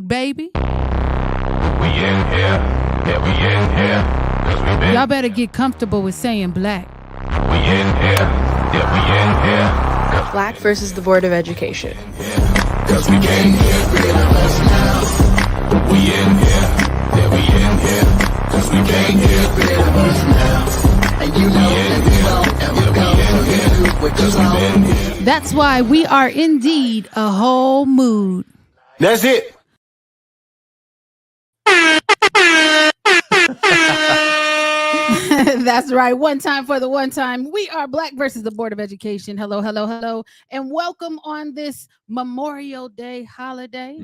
mood, baby. We in here, yeah, we in here, 'cause we been. Y'all better get comfortable with saying black. We in here, yeah, we in here, 'cause Black versus the Board of Education. Cause we came here, rid of us now. We in here, yeah, we in here. Cause we came here, rid of us now. And you know that we won't ever go, so you do what you want. That's why we are indeed a whole mood. That's it. That's right. One time for the one time. We are Black versus the Board of Education. Hello, hello, hello. And welcome on this Memorial Day holiday.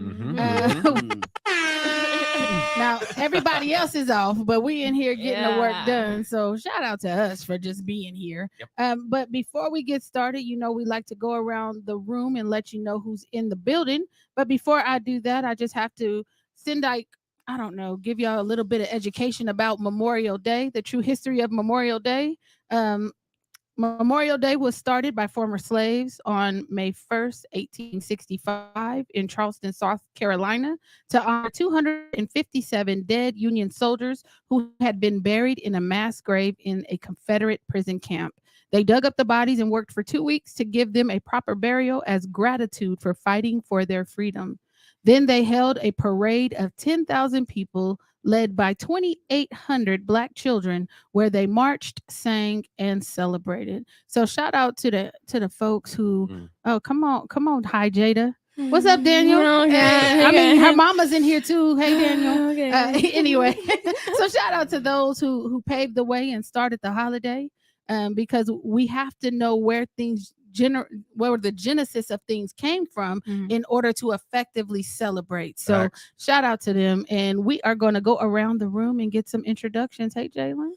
Now, everybody else is off, but we in here getting the work done. So shout out to us for just being here. Yep. But before we get started, you know, we like to go around the room and let you know who's in the building. But before I do that, I just have to send out, I don't know, give y'all a little bit of education about Memorial Day, the true history of Memorial Day. Memorial Day was started by former slaves on May 1st, 1865 in Charleston, South Carolina to honor 257 dead Union soldiers who had been buried in a mass grave in a Confederate prison camp. They dug up the bodies and worked for 2 weeks to give them a proper burial as gratitude for fighting for their freedom. Then they held a parade of 10,000 people led by 2,800 Black children where they marched, sang, and celebrated. So shout out to the folks who, oh, come on. Hi, Jada. What's up, Daniel? Okay. I mean, her mama's in here too. Hey, Daniel. Okay. Anyway, so shout out to those who paved the way and started the holiday because we have to know where things where the genesis of things came from in order to effectively celebrate. So shout out to them. And we are going to go around the room and get some introductions. Hey, Jalen.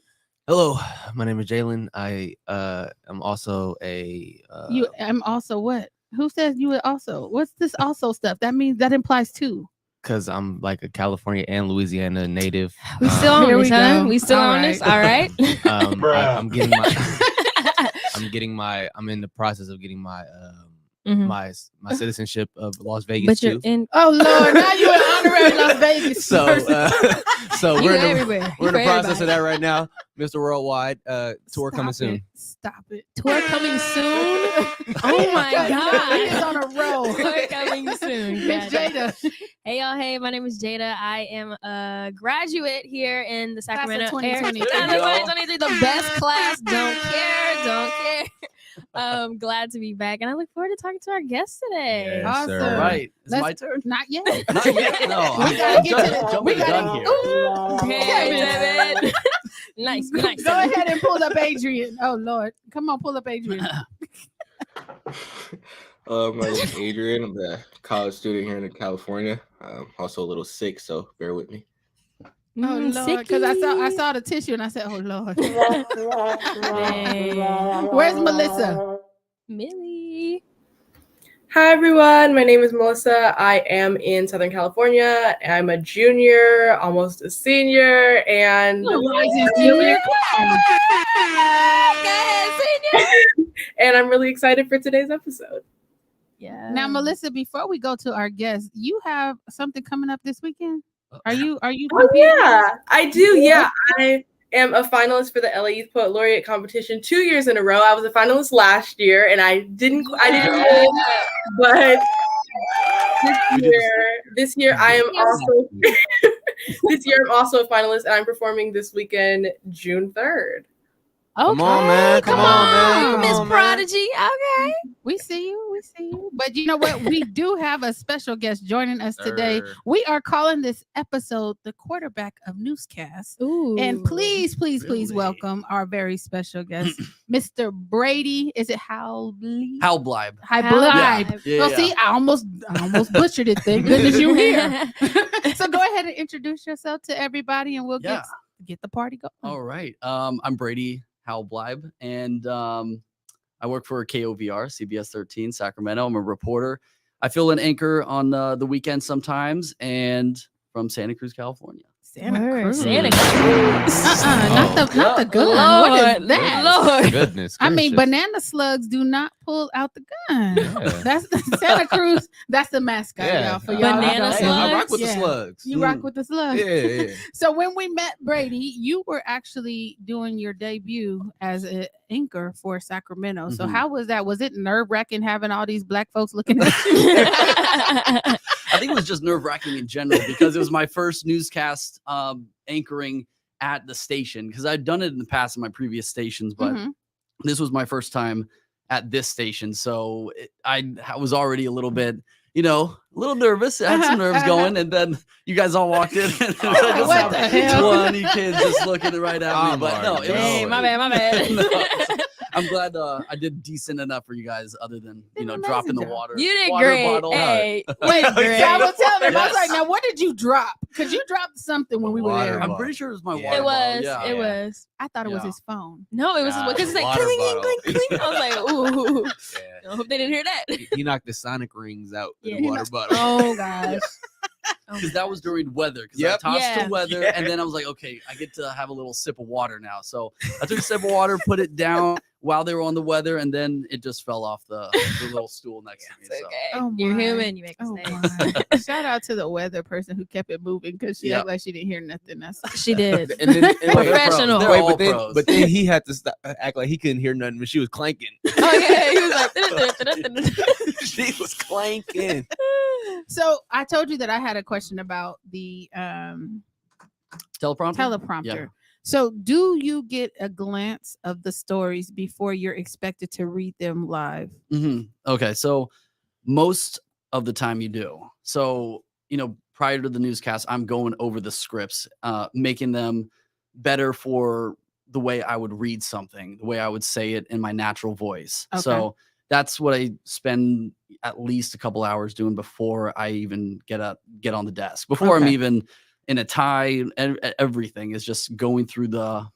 Hello, my name is Jalen. I am also a... You am also what? Who says you would also? What's this also stuff? That means that implies two. Because I'm like a California and Louisiana native. We still on here this, we huh? go. We still All on right. this? All right. I'm in the process of getting my Mhm. my citizenship of Las Vegas But you're too. in. Oh Lord! Now you're an honorary Las Vegas. So You we're everywhere. in the You process everybody. of that right now. Mr. Worldwide tour coming soon. Stop it. Tour coming soon. Oh my God. He's on a roll. Tour coming soon. Miss Got it. Jada. Hey y'all, hey, my name is Jada. I am a graduate here in the Class of Sacramento 2023. area. 2023, the best class. Don't care. Glad to be back, and I look forward to talking to our guests today. Yes, Awesome. sir. All right, it's Let's- my turn. Not yet. Not yet. No, We I'm gotta get to the- jumping we the gotta- gun here. Ooh, damn it. Nice. Go ahead and pull up Adrian. Oh Lord. Come on, pull up Adrian. My name is Adrian. I'm a college student here in California. I'm also a little sick, so bear with me. Oh Lord, because I saw the tissue and I said, "Oh Lord." Where's Melissa? Millie. Hi everyone, my name is Melissa. I am in Southern California. I'm a junior, almost a senior, and and I'm really excited for today's episode. Yeah. Now, Melissa, before we go to our guest, you have something coming up this weekend. Are you Oh competing? yeah, I do. Yeah, I am a finalist for the LA Youth Poet Laureate competition 2 years in a row. I was a finalist last year, and I didn't win, but this year I am also I'm also a finalist, and I'm performing this weekend, June 3rd. Come on, man. Come on, man. Miss Come on, man. Prodigy. Okay. We see you. But you know what? We do have a special guest joining us today. Sir. We are calling this episode the Quarterback of Newscasts. Ooh. And please Really? welcome our very special guest, Mr. Brady. Is it Halbleib? Halbleib. Halbleib. Yeah. Well, see, I almost butchered it. Thank goodness you're here. So go ahead and introduce yourself to everybody, and we'll Yeah. get the party going. All right. I'm Brady Halbleib, and I work for KOVR, CBS 13, Sacramento. I'm a reporter. I fill an anchor on the weekend sometimes, and from Santa Cruz, California. Santa Word. Cruz. Santa Cruz. Not the good one. What is that? Lord. Goodness. I mean, gracious. banana slugs do not pull out the gun. Yeah. That's the Santa Cruz. That's the mascot, Yeah. y'all. For y'all, that Banana don't Hey, know. I rock slugs? with Yeah. the slugs. You rock with the slugs. Yeah, yeah. So when we met Brady, you were actually doing your debut as an anchor for Sacramento. So Mhm. how was that? Was it nerve-wracking having all these black folks looking at you? I think it was just nerve wracking in general because it was my first newscast anchoring at the station because I'd done it in the past in my previous stations, but Mhm. this was my first time at this station. So I was already a little bit, a little nervous. I had some nerves going, and then you guys all walked in. And I just What the have hell? 20 kids just looking right at me. But no, it was, Hey, my bad. No. I'm glad I did decent enough for you guys, other than Did an dropping the amazing job. water. You did water great. bottle. Hey, Wait, great. I was telling him, I was like, Yes. now what did you drop? Because you dropped something when we were Water there. I'm bottle. pretty sure it was my Yeah. water It was. bottle. Yeah. It was. I thought it was Yeah. his phone. No, it was Nah, because it's like water cling, bottle. cling, cling. I was like, ooh. Yeah. I hope they didn't hear that. He knocked the sonic rings out with Yeah. the water bottle. Oh gosh. Because that was during weather. Because Yep. I tossed Yeah. the weather, Yeah. and then I was like, okay, I get to have a little sip of water now. So I took a sip of water, put it down while they were on the weather, and then it just fell off the little stool next to me. It's So. okay. Oh, You're my. human. You make Oh mistakes. my. Shout out to the weather person who kept it moving because she Yep. act like she didn't hear nothing. That's She did. And then, Oh, they're pros. Professional. They're wait, all but then, pros. but then he had to act like he couldn't hear nothing when she was clanking. Oh yeah, he was like. She was clanking. so I told you that I had a question about the Teleprompter? teleprompter. Yeah. So do you get a glance of the stories before you're expected to read them live? Okay, so most of the time you do. So, prior to the newscast, I'm going over the scripts, making them better for the way I would read something, the way I would say it in my natural voice. Okay. So that's what I spend at least a couple hours doing before I even get on the desk. Before I'm Okay. even in a tie, and everything is just going through the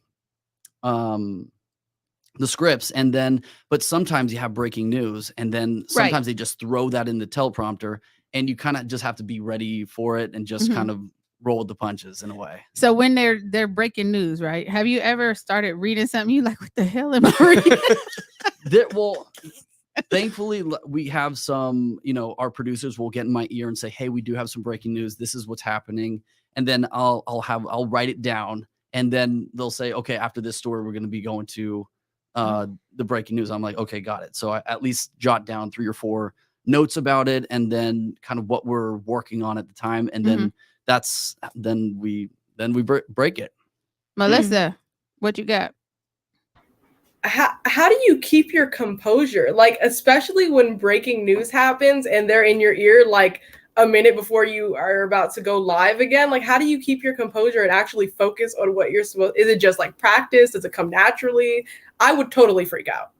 scripts. And then, but sometimes you have breaking news, and then sometimes they just throw that in the teleprompter, and you kind of just have to be ready for it and just Mhm. kind of roll with the punches in a way. So when they're breaking news, right? Have you ever started reading something you like, what the hell am I reading? Well, thankfully we have some, our producers will get in my ear and say, hey, we do have some breaking news. This is what's happening. And then I'll write it down, and then they'll say, okay, after this story, we're going to be going to the breaking news. I'm like, okay, got it. So I at least jot down 3 or 4 notes about it, and then kind of what we're working on at the time. And then then we break it. Melissa, what you got? How do you keep your composure? Like, especially when breaking news happens and they're in your ear like a minute before you are about to go live again. Like, how do you keep your composure and actually focus on what you're supposed? Is it just like practice? Does it come naturally? I would totally freak out.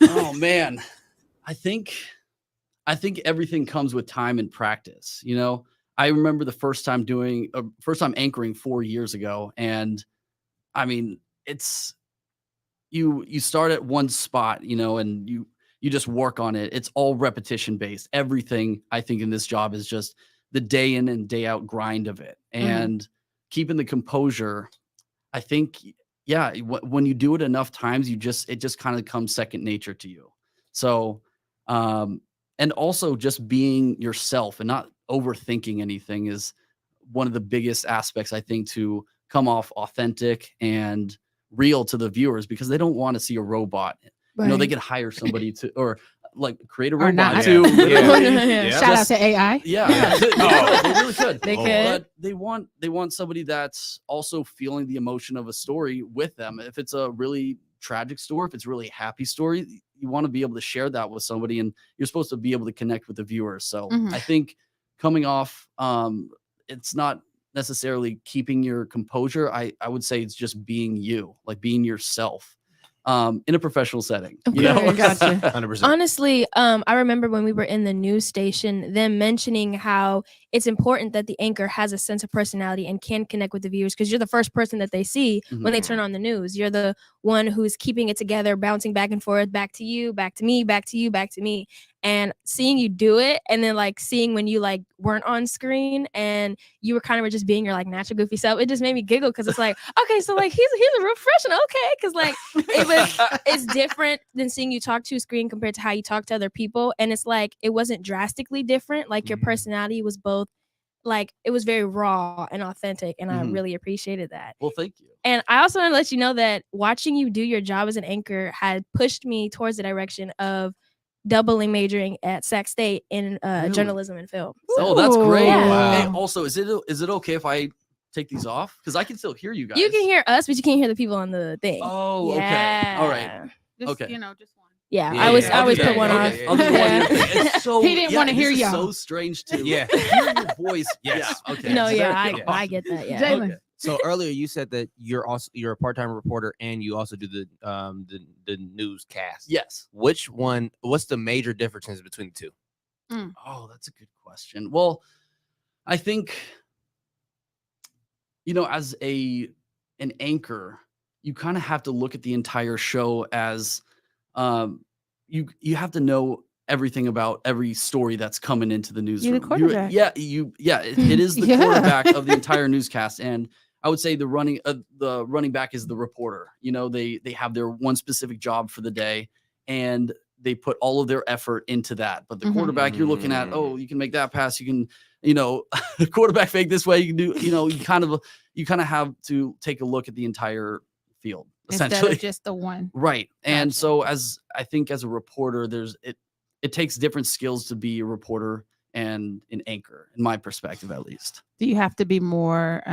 Oh man, I think everything comes with time and practice. I remember the first time anchoring 4 years ago, and I mean, it's you start at one spot, and you just work on it. It's all repetition based. Everything I think in this job is just the day in and day out grind of it, and keeping the composure. I think, yeah, when you do it enough times, it just kind of comes second nature to you. So, and also just being yourself and not overthinking anything is one of the biggest aspects, I think, to come off authentic and real to the viewers, because they don't want to see a robot. They could hire somebody to, or like create a Or robot not. to Yeah. Shout out to AI. yeah. They really could. They could. But they want somebody that's also feeling the emotion of a story with them. If it's a really tragic story, if it's a really happy story, you want to be able to share that with somebody, and you're supposed to be able to connect with the viewers. So I think coming off, it's not necessarily keeping your composure. I would say it's just being you, like being yourself. In a professional setting. Gotcha. 100%. Honestly, I remember when we were in the news station, them mentioning how it's important that the anchor has a sense of personality and can connect with the viewers, because you're the first person that they see when they turn on the news. You're the one who's keeping it together, bouncing back and forth, back to you, back to me, back to you, back to me. And seeing you do it, and then like seeing when you like weren't on screen and you were kind of just being your like natural goofy self, it just made me giggle because it's like, okay, so like he's a real professional, okay, because like it's different than seeing you talk to a screen compared to how you talk to other people, and it's like it wasn't drastically different. Like your personality was both like it was very raw and authentic, and I really appreciated that. Well, thank you. And I also want to let you know that watching you do your job as an anchor had pushed me towards the direction of doubling majoring at Sac State in Really? journalism and film. Oh, that's great. Yeah. Wow. Hey, also, is it okay if I take these off? Because I can still hear you guys. You can hear us, but you can't hear the people on the thing. Oh, okay. All right. Just, Okay. just one. Yeah, Yeah, I always I'll do put that. one Okay. off. I'll do one Yeah. It's so, He didn't wanna hear this is y'all. so strange to Yeah. hear your voice. Yes. Yeah. Okay. No, It's yeah, very I off. get that. Yeah. Jalen. Okay. So earlier you said that you're a part-time reporter and you also do the newscast. Yes. What's the major differences between the two? Oh, that's a good question. Well, I think, as an anchor, you kind of have to look at the entire show as you have to know everything about every story that's coming into the newsroom. You're the quarterback. It is the Yeah. quarterback of the entire newscast, and I would say the running back is the reporter. They have their one specific job for the day, and they put all of their effort into that. But the quarterback, you're looking at, you can make that pass, you can, the quarterback fake this way, you can do, you kind of have to take a look at the entire field, Instead essentially. of just the one. Right. And Gotcha. so as a reporter, it takes different skills to be a reporter and an anchor, in my perspective, at least. Do you have to be more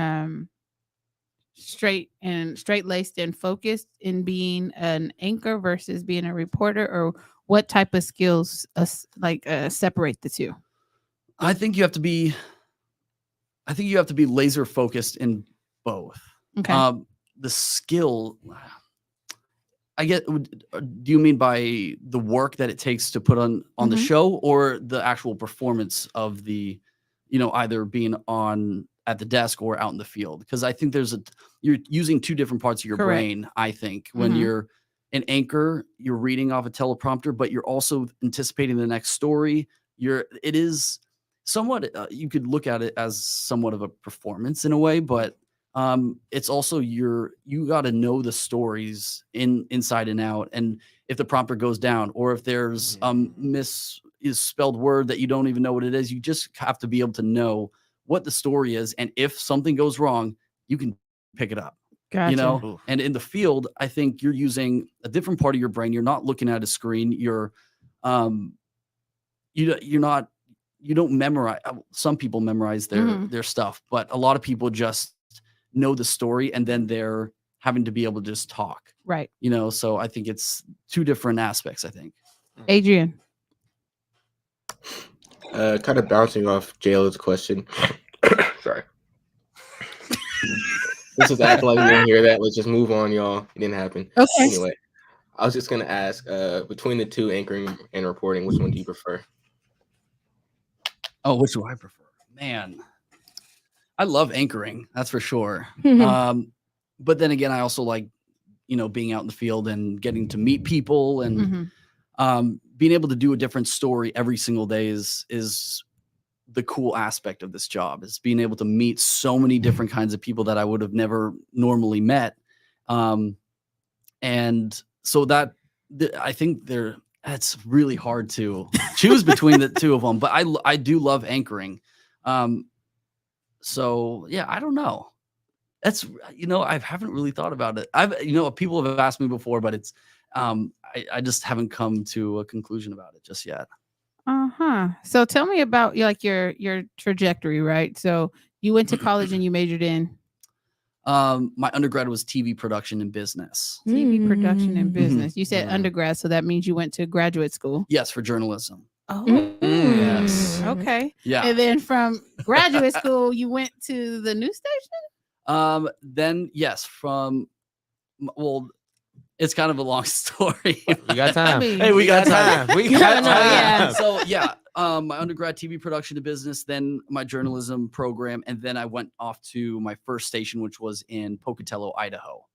straight-laced and focused in being an anchor versus being a reporter, or what type of skills separate the two? I think you have to be laser focused in both. Okay. The skill, I get. Do you mean by the work that it takes to put on the Mhm. show, or the actual performance of the, either being on at the desk or out in the field? Because I think you're using two different parts of your Correct. brain. I think when Mhm. you're an anchor, you're reading off a teleprompter, but you're also anticipating the next story. It is somewhat. You could look at it as somewhat of a performance in a way, but it's also you got to know the stories inside and out, and if the prompter goes down, or if there's misspelled word that you don't even know what it is, you just have to be able to know what the story is, and if something goes wrong, you can pick it up. Gotcha. And in the field, I think you're using a different part of your brain. You're not looking at a screen. You're you don't memorize. Some people memorize their stuff, but a lot of people just know the story, and then they're having to be able to just talk. Right. So I think it's two different aspects, I think. Adrian. Kind of bouncing off Jalen's question. Sorry. This is acting like we didn't hear that. Let's just move on, y'all. It didn't happen. Okay. Anyway, I was just gonna ask, between the two, anchoring and reporting, which one do you prefer? Oh, which do I prefer? Man, I love anchoring. That's for sure. But then again, I also like, being out in the field and getting to meet people, and being able to do a different story every single day is the cool aspect of this job, is being able to meet so many different kinds of people that I would have never normally met. And so I think it's really hard to choose between the two of them, but I do love anchoring. So yeah, I don't know. That's, I haven't really thought about it. People have asked me before, but it's, I just haven't come to a conclusion about it just yet. So tell me about your trajectory, right? So you went to college and you majored in My undergrad was TV production and business. TV production and Mm. business. You said undergrad, so that means you went to graduate school. Yes, for journalism. Oh, Yes. okay. Yeah. And then from graduate school, you went to the news station? Then yes, it's kind of a long story. You got time. Hey, we got time. We You got never know, time. yeah. So yeah, my undergrad TV production and business, then my journalism program, and then I went off to my first station, which was in Pocatello, Idaho.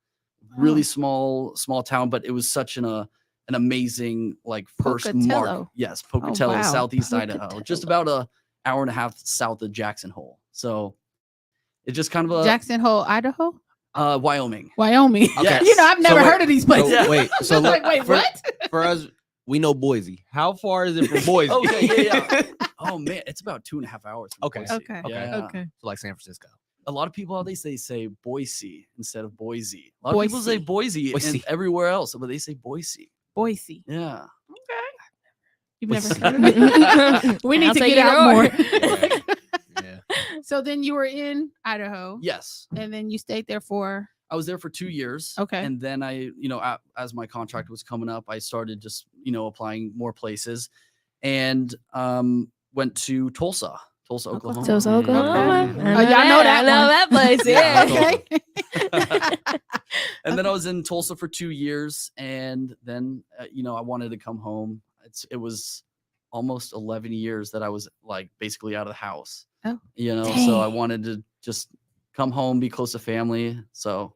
Really small town, but it was such an an amazing like first mark. Pocatello. Yes, Pocatello, wow. Southeast Idaho, just Pocatello. about a hour and a half south of Jackson Hole. So it's just kind of a Jackson Hole, Idaho, Wyoming. Wyoming. Okay. You know, I've never So heard of these places. Yeah. Wait, so I'm like, wait, for, what? for us, we know Boise. How far is it from Boise? Okay, yeah. Oh man, it's about 2.5 hours. From Okay. Boise. Okay. Yeah. Okay. So like San Francisco. A lot of people how they say Boise instead of Boise. A lot of people say Boise, Boise. and everywhere else, but they say Boise. Boise. Yeah. You've never Boise. heard of it? We need I'll to take get your out more. word. Yeah. So then you were in Idaho, Yes. and then you stayed there for. I was there for 2 years. Okay. And then I, as my contract was coming up, I started just, applying more places and went to Tulsa, Oklahoma. Tulsa, Oklahoma. Okay. I Y'all know that I know one. that place. Yeah, Yeah. Okay. And then I was in Tulsa for 2 years. And then, I wanted to come home. It was almost 11 years that I was like basically out of the house, Oh. So I wanted to just come home, be close to family. So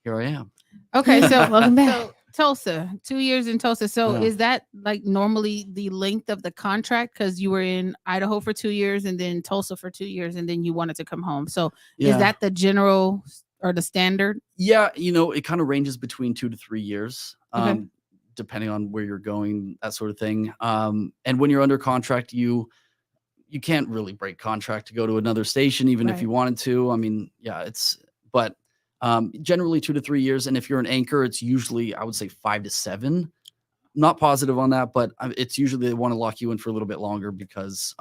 here I am. Okay. So Welcome back. So Tulsa, 2 years in Tulsa. So Yeah. is that like normally the length of the contract? Because you were in Idaho for 2 years and then Tulsa for 2 years and then you wanted to come home. So is that the general or the standard? Yeah, it kind of ranges between 2 to 3 years, Okay. depending on where you're going, that sort of thing. And when you're under contract, you can't really break contract to go to another station, even if Right. you wanted to. I mean, yeah, but generally 2 to 3 years. And if you're an anchor, it's usually, I would say 5 to 7. Not positive on that, but it's usually they want to lock you in for a little bit longer because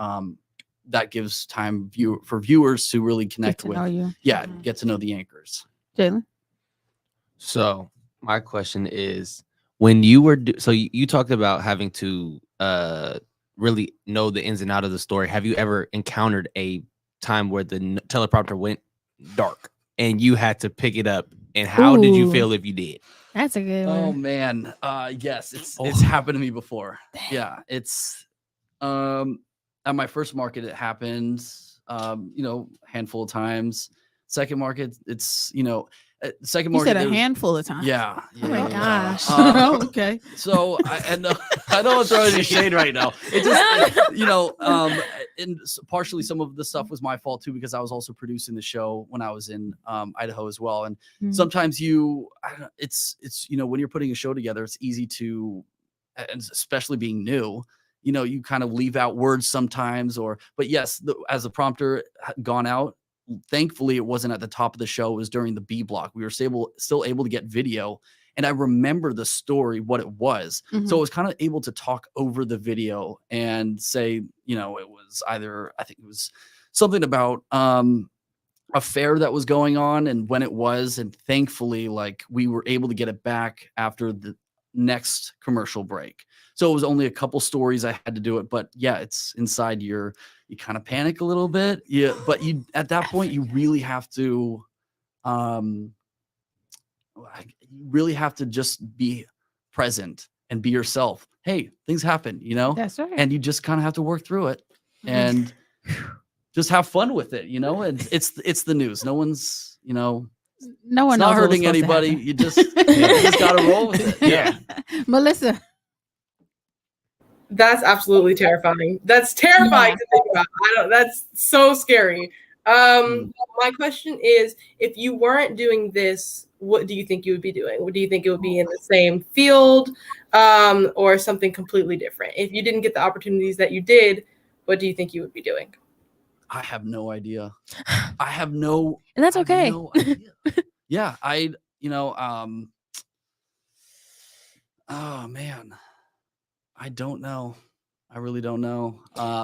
that gives time for viewers to really connect with. Know you. Yeah, get to know the anchors. Jalen. So my question is, when you were so you talked about having to really know the ins and out of the story. Have you ever encountered a time where the teleprompter went dark and you had to pick it up? And how did you Ooh. feel if you did? That's a good Oh one. man, yes, it's happened to me before. Yeah, it's at my first market it happened, handful of times. Second market, it's second You market. said a there was- handful of times. Yeah. Oh my gosh. Okay. So I know I'm throwing any shade right now. It just, and partially some of the stuff was my fault too, because I was also producing the show when I was in Idaho as well. And Mhm. sometimes it's when you're putting a show together, it's easy to, and especially being new, you kind of leave out words sometimes, but yes, as the prompter had gone out, thankfully it wasn't at the top of the show. It was during the B block. We were still able to get video. And I remember the story, what it was. Mhm. So I was kind of able to talk over the video and say, it was I think it was something about a fair that was going on and when it was. And thankfully, like we were able to get it back after the next commercial break. So it was only a couple stories I had to do it. But yeah, it's inside you kind of panic a little bit. Yeah. But at that point, you really have to just be present and be yourself. Hey, things happen, That's right. and you just kind of have to work through it Mhm. and just have fun with it, and it's the news. No one's, no one it's knows not what was hurting supposed to anybody. happen. You just gotta roll with it. Yeah. Melissa. That's absolutely terrifying. That's terrifying to think about. That's so scary. My question is, if you weren't doing this, what do you think you would be doing? What do you think it would be in the same field, or something completely different? If you didn't get the opportunities that you did, what do you think you would be doing? I have no idea. And that's I have okay. no idea. Yeah, oh man, I don't know. I really don't know.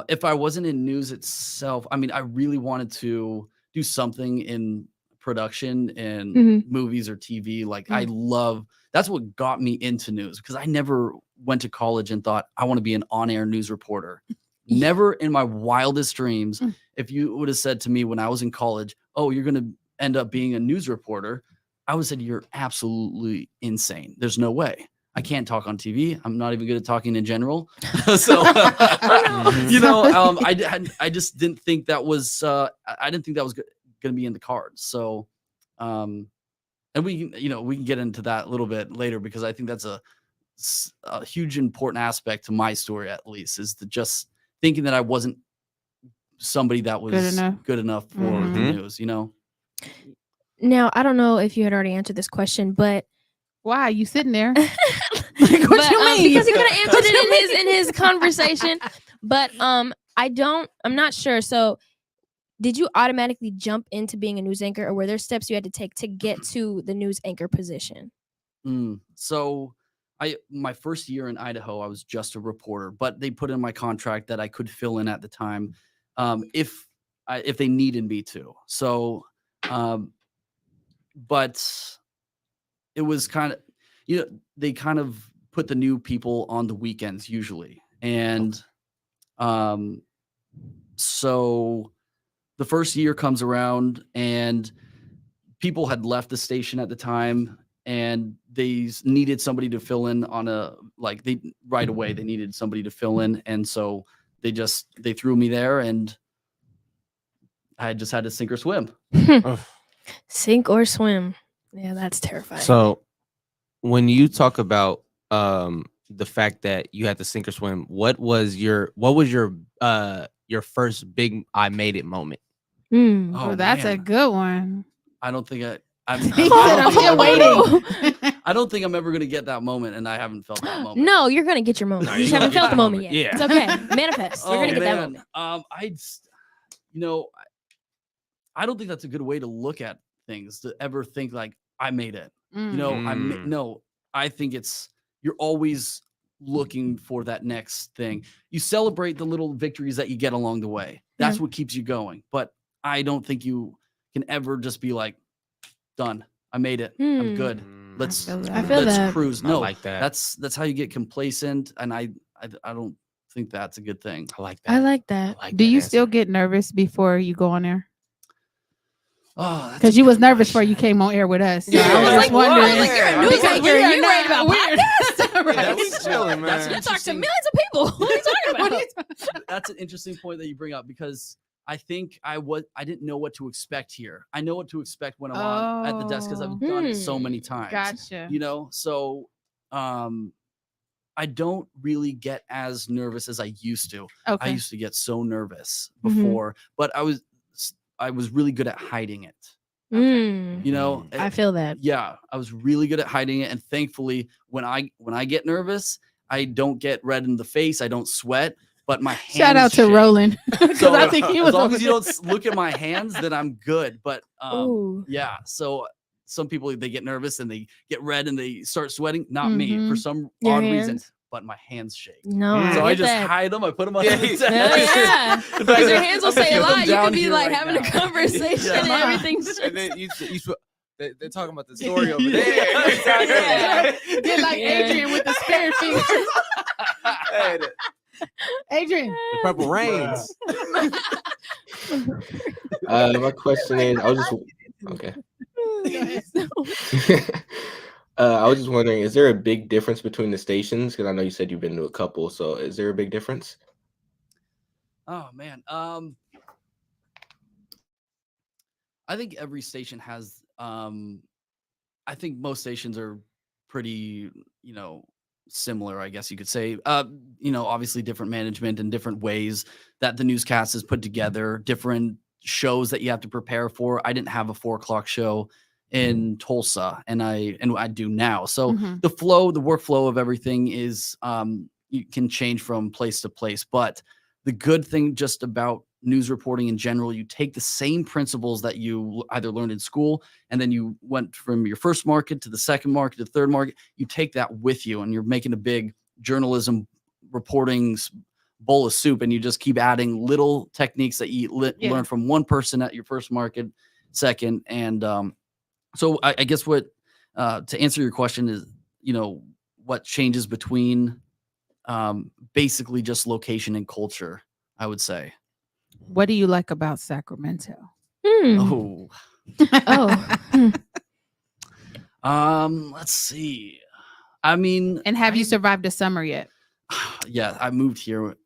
If I wasn't in news itself, I mean, I really wanted to do something in production and Mhm. movies or TV. Like that's what got me into news, because I never went to college and thought I want to be an on-air news reporter. Never in my wildest dreams. Mm. If you would have said to me when I was in college, "Oh, you're going to end up being a news reporter," I would have said, "You're absolutely insane. There's no way. I can't talk on TV. I'm not even good at talking in general." So, I just didn't think that was, I didn't think that was going to be in the cards. So, and we can get into that a little bit later, because I think that's a huge important aspect to my story, at least, is just thinking that I wasn't somebody that was good enough for the news, Now, I don't know if you had already answered this question, but why you sitting there? But, you mean? because he could have answered it in his conversation. But I'm not sure. So did you automatically jump into being a news anchor, or were there steps you had to take to get to the news anchor position? So my first year in Idaho, I was just a reporter, but they put in my contract that I could fill in at the time if they needed me to. So, but it was kind of, they kind of put the new people on the weekends usually. And so the first year comes around and people had left the station at the time and they needed somebody to fill in on right away. They needed somebody to fill in. And so they threw me there and I just had to sink or swim. Sink or swim. Yeah, that's terrifying. So when you talk about the fact that you had to sink or swim, what was your first big I made it moment? Oh, that's a good one. I don't think I'm still waiting. I don't think I'm ever going to get that moment, and I haven't felt that moment. No, you're going to get your moment. You just haven't felt the moment yet. Yeah. It's okay. Manifest. You're going to get that moment. I don't think that's a good way to look at things, to ever think like I made it. No, I think you're always looking for that next thing. You celebrate the little victories that you get along the way. That's what keeps you going. But I don't think you can ever just be like, done. I made it. I'm good. Let's cruise. No, like that. That's how you get complacent. And I don't think that's a good thing. I like that. I like that. Do you still get nervous before you go on air? Oh, because you was nervous before you came on air with us. So I was just wondering. You're a news anchor. You're worried about podcasts. That's chilling, man. You talk to millions of people. What are you talking about? That's an interesting point that you bring up because I think I didn't know what to expect here. I know what to expect when I'm on at the desk because I've done it so many times. Gotcha. So I don't really get as nervous as I used to. Okay. I used to get so nervous before, but I was really good at hiding it. I feel that. Yeah, I was really good at hiding it, and thankfully, when I get nervous, I don't get red in the face. I don't sweat, but my hands. Shout out to shake. Roland, because So, I think he was. as long as you don't look at my hands, then I'm good. But yeah, so some people they get nervous and they get red and they start sweating. Not me for some odd reason. But my hands shake. No, so I just that. hide them. I put them on the desk. Yeah, because your hands will say a lot. You could be like having a conversation and everything's. And then they're talking about the story over there. Get like Adrian with the spirit fingers. Adrian, the purple rains. My question is, I was just okay. I was just wondering, is there a big difference between the stations? Because I know you said you've been to a couple. So is there a big difference? Oh, man. I think every station has, I think most stations are pretty, similar, I guess you could say. Obviously different management and different ways that the newscast is put together, different shows that you have to prepare for. I didn't have a 4:00 show in Tulsa, and I do now. So the workflow of everything is you can change from place to place. But the good thing just about news reporting in general, you take the same principles that you either learned in school, and then you went from your first market to the second market to the third market. You take that with you, and you're making a big journalism reporting bowl of soup, and you just keep adding little techniques that you learn from one person at your first market, second, and so I guess what to answer your question is, what changes between basically just location and culture, I would say. What do you like about Sacramento? Oh. Let's see. I mean, and have you survived a summer yet? Yeah, I moved here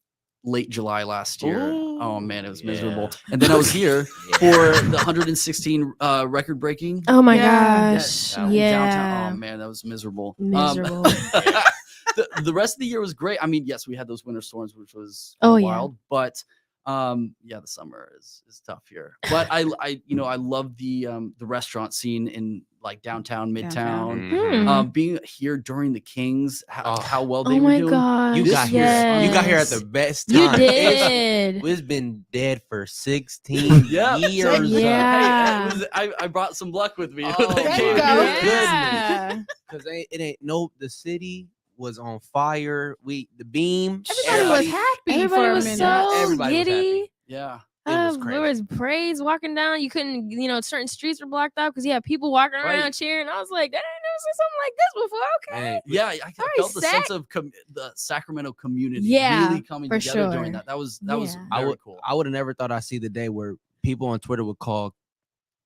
late July last year. Oh man, it was miserable. And then I was here for the 116 record breaking. Oh my gosh. Downtown. Oh man, that was miserable. the rest of the year was great. I mean, yes, we had those winter storms, which was Oh, yeah. wild, but the summer is tough here. But I love the restaurant scene in like downtown, midtown. Being here during the Kings, how well they Oh were my doing. gosh. You got yes. here. You got here at the best You time. did. It's been dead for 16 Yeah. years. Yeah. Hey, I brought some luck with me. Oh, They There came you go. here. Yeah. Because it ain't the city was on fire. The beam. Everybody was happy Everybody for a was minute. so Everybody was giddy. happy. Yeah. It was There was parades walking down. You couldn't, certain streets were blocked out because you had people walking around Right. cheering. I was like, I ain't never seen something like this before. Okay. Man, Yeah, I Sorry, felt the Sac. sense of the Sacramento community Yeah, really coming for together sure. during that. That was Yeah. very cool. I would have never thought I'd see the day where people on Twitter would call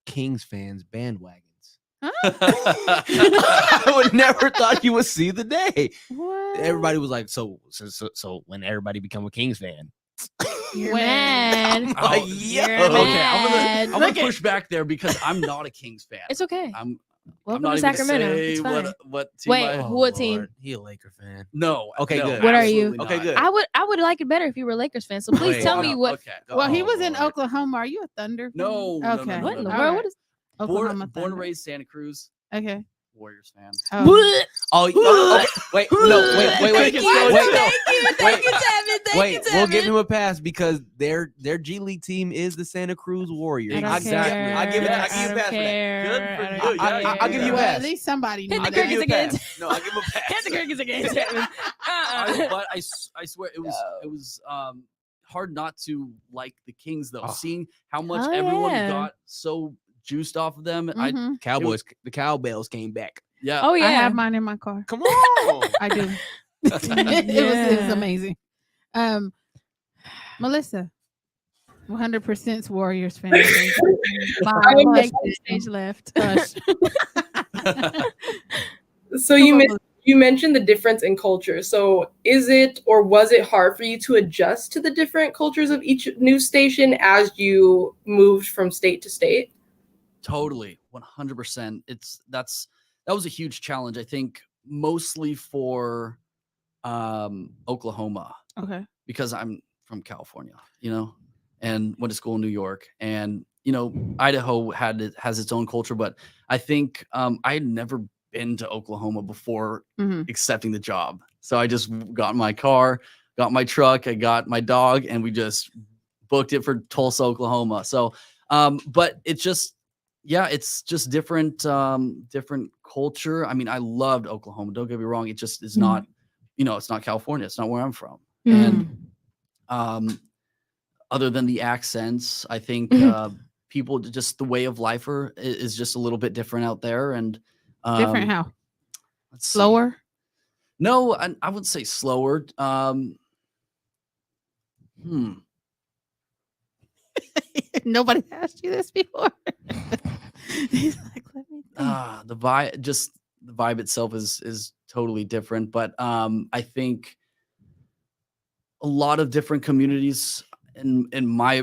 Kings fans bandwagons. I would never thought you would see the day. What? Everybody was like, so when everybody become a Kings fan. You're When- mad. Oh, You're okay, mad. I'm gonna push back there because I'm not a Kings fan. It's okay. I'm Welcome not to even Sacramento. Say It's fine. what team Wait, I, what team? He a Laker fan. No. Okay, no, good. What are you? absolutely Okay, not. good. I would like it better if you were a Lakers fan. So please Wait, tell no, me what. Okay. Well, he Oh, was in Lord. Oklahoma. Are you a Thunder fan? No, no, Okay. no, What in the no. world? What is? Oklahoma Born and Thunder. raised Santa Cruz, Okay. Warriors fan. Oh. Oh, okay. Wait, no, wait. Thank you, Thank you, Tevin. Wait, we'll give him a pass because their G League team is the Santa Cruz Warriors. I don't Exactly. care. I give you a I pass don't for that. care. Good for I don't you. Yeah, I'll give you a Well, pass. at least somebody Hit knew the I'll that. give you a crickets again. pass. No, I'll give him a pass. Hit the crickets again, Tevin. But I swear it was hard not to like the Kings though. Oh. Seeing how much Oh, everyone yeah. got so juiced off of them. Mhm. The cowbells came back. Oh yeah. I have mine in my car. Come on. I do. It was amazing. Melissa, 100% Warriors fan. I'm Thank you. Stage left. So you mentioned the difference in culture. So is it or was it hard for you to adjust to the different cultures of each news station as you moved from state to state? Totally, 100%. That was a huge challenge. I think mostly for Oklahoma Okay. because I'm from California, and went to school in New York, and Idaho has its own culture, but I think I had never been to Oklahoma before Mhm. accepting the job. So I just got in my car, got my truck, I got my dog, and we just booked it for Tulsa, Oklahoma. So, but it's just different, different culture. I mean, I loved Oklahoma. Don't get me wrong. It just is not, it's not California. It's not where I'm from. And other than the accents, I think people, just the way of life is just a little bit different out there. And Different how? let's see. Slower? No, I wouldn't say slower. Nobody asked you this before. He's like, let me think. The vibe itself is totally different, but I think a lot of different communities in my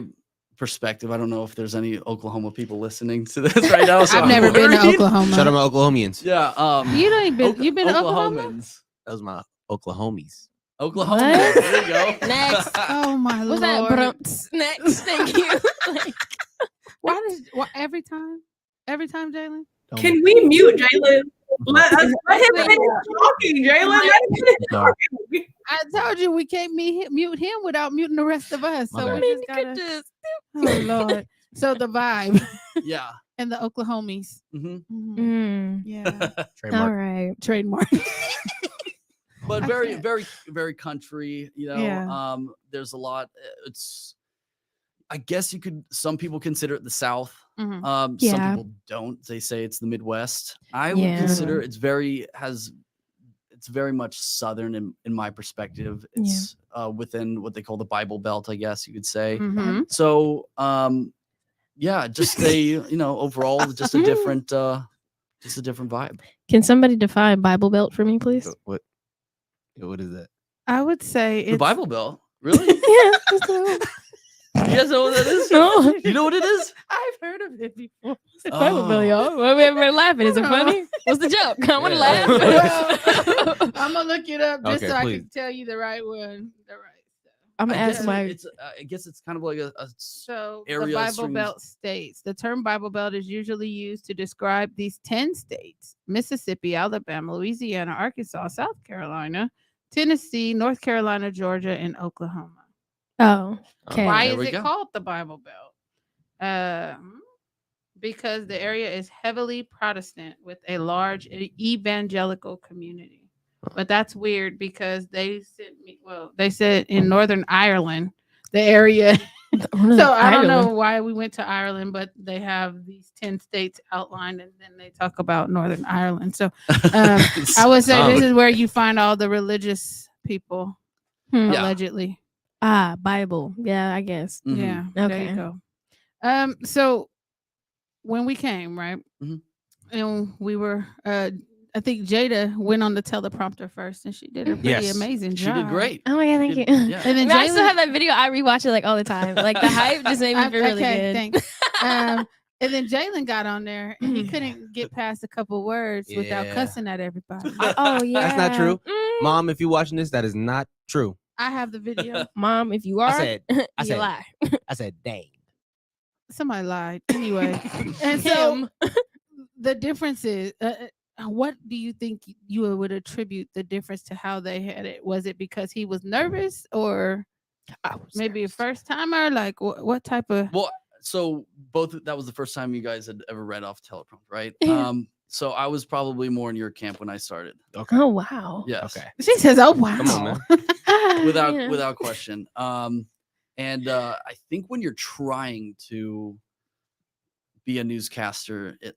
perspective. I don't know if there's any Oklahoma people listening to this right now. So I've I'm never been to worried. Oklahoma. Shut up, my Oklahomians. Yeah. You've been to Oklahoma? Oklahomans. That was my Oklahomies. Oklahoma. What? There you go. Next. Oh my What's lord! that? Next. Thank you. Why every time, Jalen? Can we mute Jalen? Let him finish talking, Jalen. Let him finish talking. I told you we can't mute him without muting the rest of us. My So bad. we just gotta. Oh lord! So the vibe Yeah. and the Oklahomies. hmm Mhm. Yeah. All Trademark. right. Trademark. But I very, can't. very, very country. Yeah. There's a lot. I guess some people consider it the South. Mhm. Some Yeah. people don't. They say it's the Midwest. I Yeah. would consider it's very much Southern in my perspective. It's within what they call the Bible Belt, I guess you could say. Mhm. So, just overall, just a different vibe. Can somebody define Bible Belt for me, please? What is that? I would say The it's Bible Belt, really? Yeah. You guys know what that is? No. You know what it is? I've heard of it before. It's a Bible Belt, y'all. Why we're laughing? Is it funny? What's the joke? I want to Yeah. laugh. I'm gonna look it up just Okay, so I please. can tell you the right one. The right stuff. I'm gonna I ask guess my. it's I guess it's kind of like a So the area Bible strings- Belt states. The term Bible Belt is usually used to describe these 10 states: Mississippi, Alabama, Louisiana, Arkansas, South Carolina, Tennessee, North Carolina, Georgia, and Oklahoma. Oh, okay. Why There is we it go. called the Bible Belt? Because the area is heavily Protestant with a large evangelical community. But that's weird because they said in Northern Ireland, the area. So I don't know why we went to Ireland, but they have these 10 states outlined and then they talk about Northern Ireland. So I would say this is where you find all the religious people, Hmm. Yeah. allegedly. Ah, Bible. Yeah, I guess. Mhm. Yeah. There Okay. you go. So when we came, right? Mhm. And we were I think Jada went on the teleprompter first and she did a pretty Yes. amazing She job. did great. Oh my god, thank She you. did- yeah. And then I still Jalen- have that video. I rewatch it like all the time. Like the hype just made me feel really good. Thanks. And then Jalen got on there and he couldn't get past a couple words without Yeah. cussing at everybody. Oh yeah, That's not true. Mm. Mom, if you're watching this, that is not true. I have the video. Mom, if you are, I you said, lie. I said, dang. Somebody lied. Anyway. And so Him. the difference is what do you think you would attribute the difference to how they had it? Was it because he was nervous or maybe a first timer? Like what type of Well, so that was the first time you guys had ever read off teleprompter, right? Yeah. So I was probably more in your camp when I started. Okay. Oh wow. Yes. Okay. She says, "Oh wow." Come on, man. Yeah. without question. And I think when you're trying to be a newscaster, it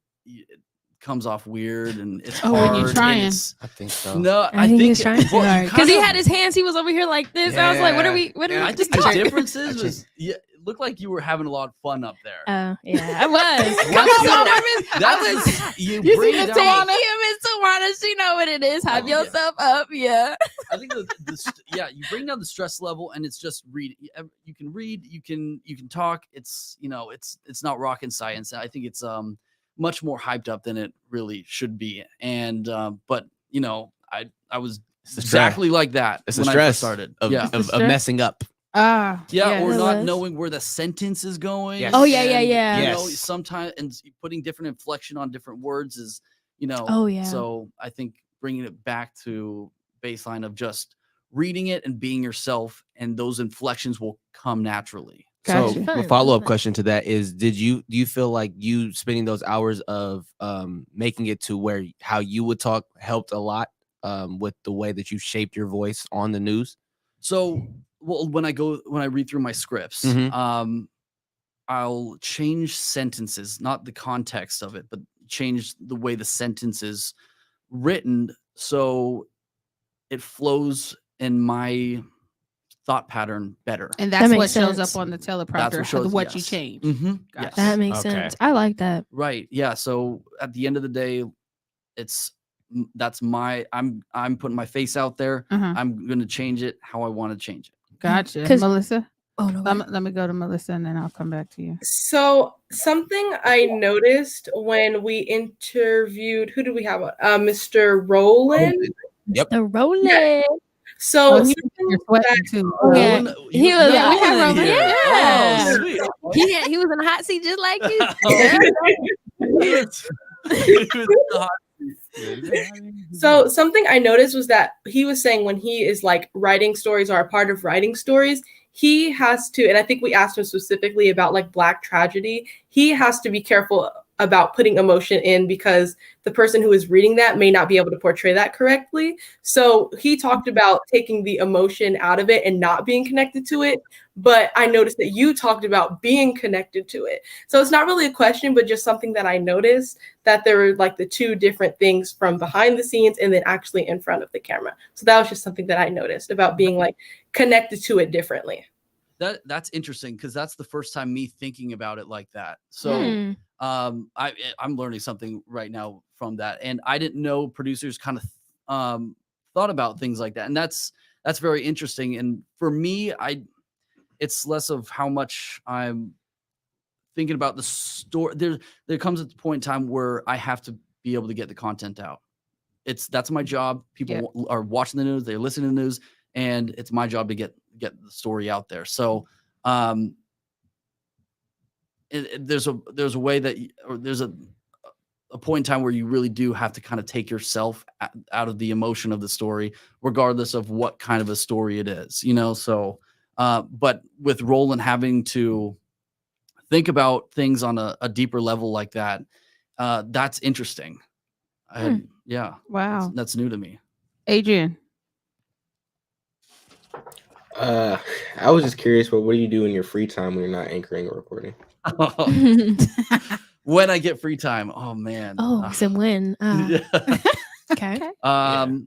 comes off weird and it's Oh, hard. when you're and trying. it's- I think so. No, I think he was trying too well, you hard because he kind of- had his hands. He was over here like this. I was like, "What are we? What Yeah, are I we think just the talking?" difference I was it looked like you were having a lot of fun up there. Yeah, I was. I That's was so the- nervous. I That's was. you You bring see the down. Tawana? Him and Tawana, she know what it is. Hype Oh, yeah. yourself up, yeah. I think you bring down the stress level, and it's just read. You can read, you can talk. It's it's not rocket science. I think it's much more hyped up than it really should be. And but I was It's the stress. exactly like that It's the when I stress first started. of, Yeah, of stress? messing up. Ah. yeah, or it not was. knowing where the sentence is going. Yes. Oh, yeah, yeah, and, yeah. You know, Yes. sometimes and putting different inflection on different words is Oh, yeah. So I think bringing it back to baseline of just reading it and being yourself, and those inflections will come naturally. Gotcha. So Fun, a follow-up fun. question to that is, do you feel like you spending those hours of making it to where how you would talk helped a lot with the way that you shaped your voice on the news? So, well, when I read through my scripts, Mhm. I'll change sentences, not the context of it, but change the way the sentence is written so it flows in my thought pattern better. And That that's makes what shows sense. up on the That's teleprompter, what shows. what you Yes. change. Mhm, Gotcha. yes. That makes Okay. sense. I like that. Right. Yeah. So at the end of the day, that's I'm putting my face out there. Uh-huh. I'm going to change it how I want to change it. Gotcha. 'Cause- Melissa? Oh no. Let me go to Melissa and then I'll come back to you. So something I noticed when we interviewed, who did we have on? Mr. Roland. Yep. The rolling. Yeah. So He something you're sweating too. Yeah. Roland- He you- was- no, yeah, we had Roland Roland. here. Yeah. Oh, sweet. He was in the hot seat just like you. So something I noticed was that he was saying when he is like writing stories or a part of writing stories, he has to, and I think we asked him specifically about like Black tragedy, he has to be careful about putting emotion in because the person who is reading that may not be able to portray that correctly. So he talked about taking the emotion out of it and not being connected to it. But I noticed that you talked about being connected to it. So it's not really a question, but just something that I noticed, that there were like the two different things from behind the scenes and then actually in front of the camera. So that was just something that I noticed about being like connected to it differently. That's interesting because that's the first time me thinking about it like that. So Hmm. I'm learning something right now from that, and I didn't know producers kind of thought about things like that, and that's very interesting. And for me, it's less of how much I'm thinking about the story. There comes a point in time where I have to be able to get the content out. That's my job. People are watching the news, they're listening to the news, and it's my job to get the story out there. So there's a way that there's a point in time where you really do have to kind of take yourself out of the emotion of the story, regardless of what kind of a story it is, So, but with Roland having to think about things on a deeper level like that, that's interesting. Yeah. Wow. That's new to me. Adrian. I was just curious, but what do you do in your free time when you're not anchoring or recording? When I get free time, oh man. So when? Okay. I'm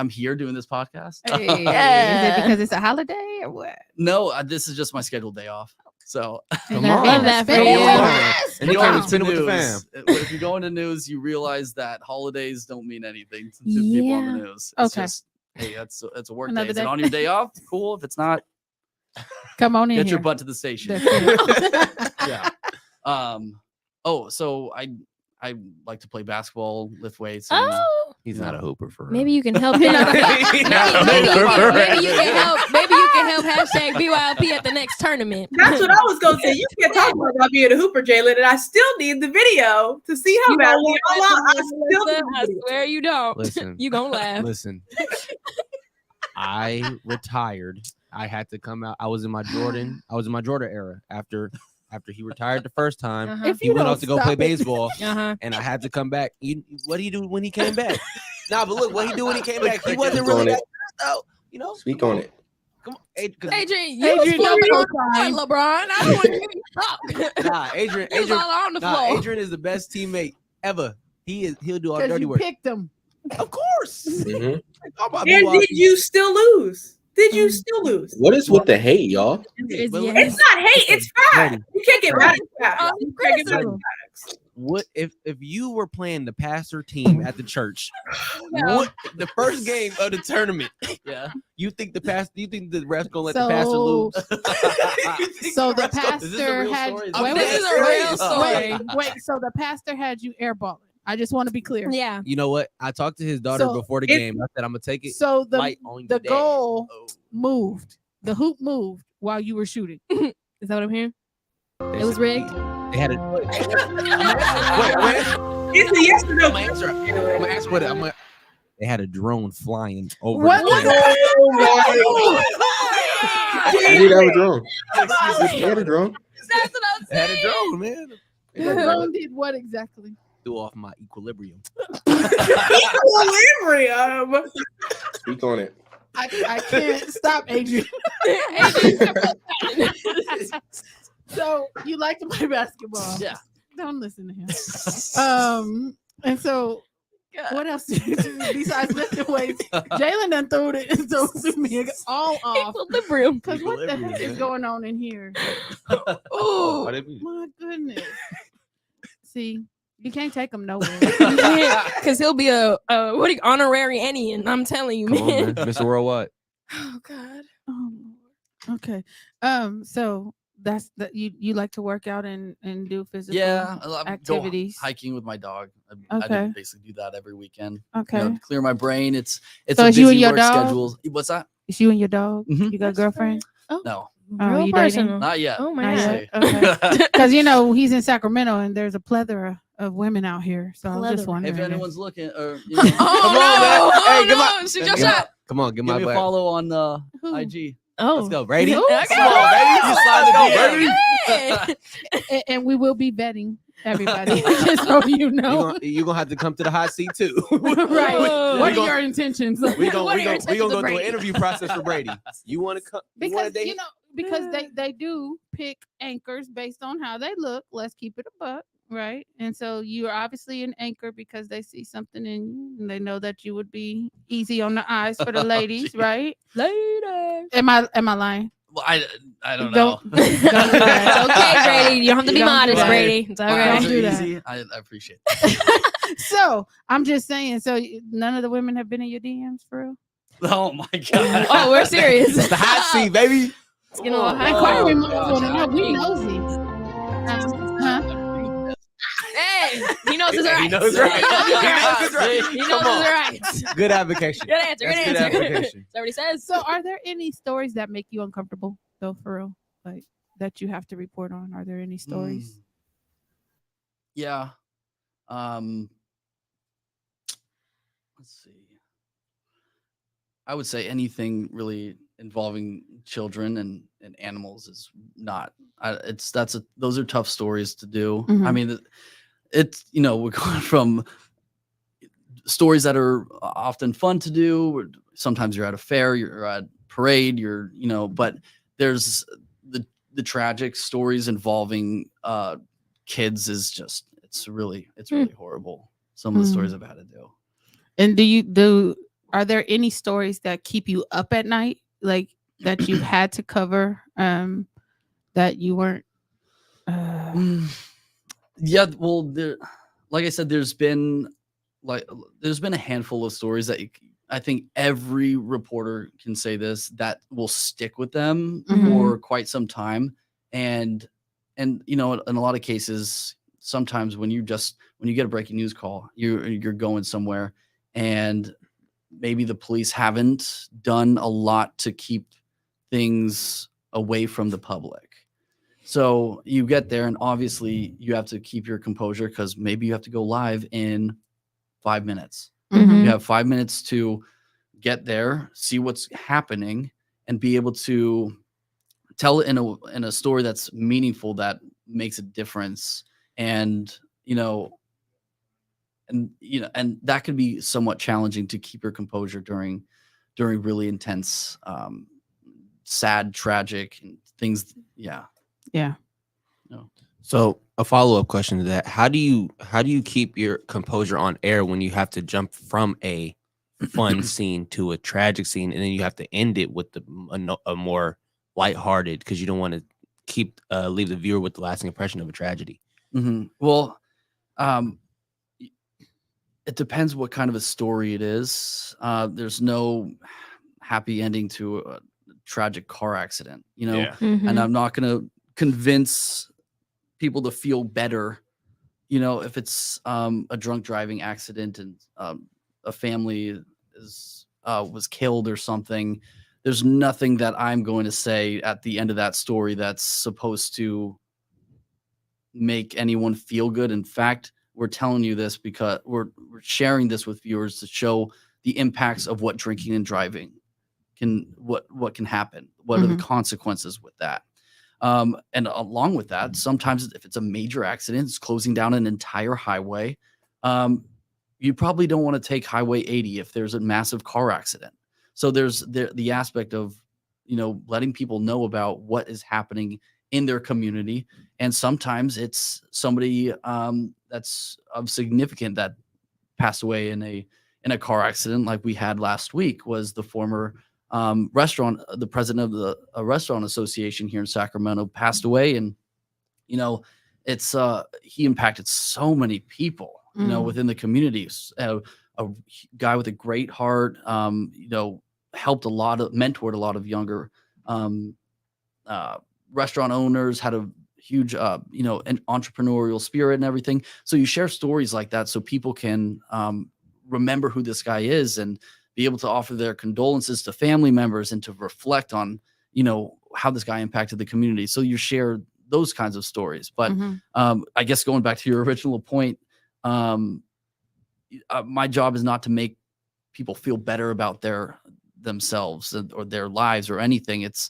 here doing this podcast. Hey, is it because it's a holiday or what? No, this is just my scheduled day off. So Come Love on. that for Spend you. it. And you can't spend it with the fam. If you go into news, you realize that holidays don't mean anything to people on the news. It's Okay. just, hey, it's a work Another day. Is day. it on your day off? Cool. If it's not, Come on in get here. your butt to the station. Yeah. So I like to play basketball, lift weights. And, Oh, He's not a hooper for real. maybe you can help him. Maybe you can help hashtag BYLP at the next tournament. That's what I was gonna say. You can't talk about being a hooper, Jalen, and I still need the video to see how You bad don't we want all that, are. I Melissa. still need the I video. swear you don't. Listen. You gonna laugh. Listen. I retired. I had to come out. I was in my Jordan era after he retired the first time. Uh-huh. If He you went don't off to go stop play it. baseball, Uh-huh. and I had to come back. What did he do when he came back? Nah, but look, what he do when he came back? He Speak wasn't on really it. that though. Speak on it. Come on, Adrian. Adrian, you Adrian, was don't on cry. LeBron. I don't want to hear you talk. Nah, Adrian. You was all on the floor. Adrian is the best teammate ever. He'll do all the Because dirty you work. picked him. Of course. Mhm. Talk about And BYLP. did you still lose? Did you still lose? What is with the hate, y'all? It's- But yeah. It's not hate, it's fact. Brady, You can't get mad at facts. Oh, You can't get mad at criticism. facts. what if you were playing the passer team at the church? What the first game of the tournament? Yeah. You think the refs gonna let the passer lose? So the Is this a pastor real had. story? Wait, This wait, is a real wait, story. wait. So the pastor had you airballing. I just want to be clear. Yeah. You know what? I talked to his daughter So before the it- game. I said I'm gonna take it So light on the your dad. goal Oh. moved. The hoop moved while you were shooting. Is that what I'm hearing? They It was said- rigged. They had it. Wait, It's a yes or no. I'm gonna answer. I'm gonna answer what they had a drone flying over. What? the field. They did have a drone. They had a drone. That's what I'm They had a saying. drone, man. The drone did what exactly? Threw off my equilibrium. Equilibrium. Speak on it. I can't stop, Adrian. So you like to play basketball? Yeah. Don't listen to him. And so what else did you do besides lifting weights? Jalen done threw me all off. Equilibrium. Because what the heck Equilibrium, is man. going on in here? Oh, What if you- My goodness. See, you can't take him nowhere. because he'll be a honorary Annian. I'm telling you, Come on, man. man. Mr. Worldwide. Oh God. Oh, Lord. Okay. So that's that you like to work out and do physical Yeah. I activities. Go hiking with my dog. I Okay. do basically do that every weekend. Okay. Clear my brain. It's So a it's you busy and your work dog? schedule. What's that? It's you and your dog. Mhm. You got a girlfriend? No, Oh, Real you dating? personal. not yet. Oh my Not God. yet? Okay. Because he's in Sacramento and there's a plethora of women out here. So I was just Plethora. wondering. If if- anyone's looking, or Oh, Come on, man. no. Hey, Oh, come no. on. Shoot your Give shot. Come on, give give my me a back. follow on Who? IG. Oh. Let's go, Brady. Ooh, Come okay. on, baby. You slide the Okay. baby. and we will be vetting everybody, just so you know. You're gonna have to come to the hot seat too. Right. Oh. What We are your intentions? We What are your gonna go intentions through with an Brady? interview process for Brady. You want to come? You want Because to date? because they do pick anchors based on how they look. Let's keep it a buck, right? And so you are obviously an anchor because they see something in you and they know that you would be easy on the eyes for the ladies, Gee. right? Later. Am I lying? Well, I don't know. Don't do that. It's okay, Brady. You don't have to be Don't do modest, that. Brady. It's all My right. eyes Don't are do that. easy. I appreciate that. So I'm just saying. So none of the women have been in your DMs for real. Oh my god. Oh, we're serious. It's the hot seat, baby. It's getting a little high. Inquiring Oh, minds want to know. We gosh. nosy. Hey, he knows his rights. He knows right. He knows his right. He knows Come on. his rights. Good advocation. Good answer. That's Good good answer. application. That's what he says. So, are there any stories that make you uncomfortable, though, for real? Like that you have to report on? Are there any stories? Yeah. Let's see. I would say anything really involving children and animals is not. Those are tough stories to do. Mhm. I mean, it's we're going from stories that are often fun to do. Sometimes you're at a fair, you're at a parade, but there's the tragic stories involving kids is just it's really horrible. Some of the stories I've had to do. And are there any stories that keep you up at night, like that you've had to cover, that you weren't? Yeah, well, like I said, there's been a handful of stories that I think every reporter can say this that will stick with them for quite some time, and in a lot of cases, sometimes when you get a breaking news call, you're going somewhere, and maybe the police haven't done a lot to keep things away from the public. So you get there, and obviously you have to keep your composure because maybe you have to go live in 5 minutes. Mhm. You have 5 minutes to get there, see what's happening, and be able to tell it in a story that's meaningful, that makes a difference. And and that could be somewhat challenging to keep your composure during really intense, sad, tragic things. Yeah. So a follow-up question to that: How do you keep your composure on air when you have to jump from a fun scene to a tragic scene, and then you have to end it with a more lighthearted, because you don't want to leave the viewer with the lasting impression of a tragedy? Well, it depends what kind of a story it is. There's no happy ending to a tragic car accident, and I'm not going to convince people to feel better, if it's a drunk driving accident and a family was killed or something. There's nothing that I'm going to say at the end of that story that's supposed to make anyone feel good. In fact, we're telling you this because we're sharing this with viewers to show the impacts of what drinking and driving what can happen. What are the consequences with that? And along with that, sometimes if it's a major accident, it's closing down an entire highway. You probably don't want to take Highway 80 if there's a massive car accident. So there's the aspect of, letting people know about what is happening in their community. And sometimes it's somebody that's of significant that passed away in a car accident, like we had last week, was the former the president of the restaurant association here in Sacramento passed away. And, it's he impacted so many people, within the communities. A guy with a great heart, mentored a lot of younger restaurant owners, had a huge, an entrepreneurial spirit and everything. So you share stories like that so people can remember who this guy is and be able to offer their condolences to family members and to reflect on, how this guy impacted the community. So you share those kinds of stories. But I guess going back to your original point, my job is not to make people feel better about themselves or their lives or anything. It's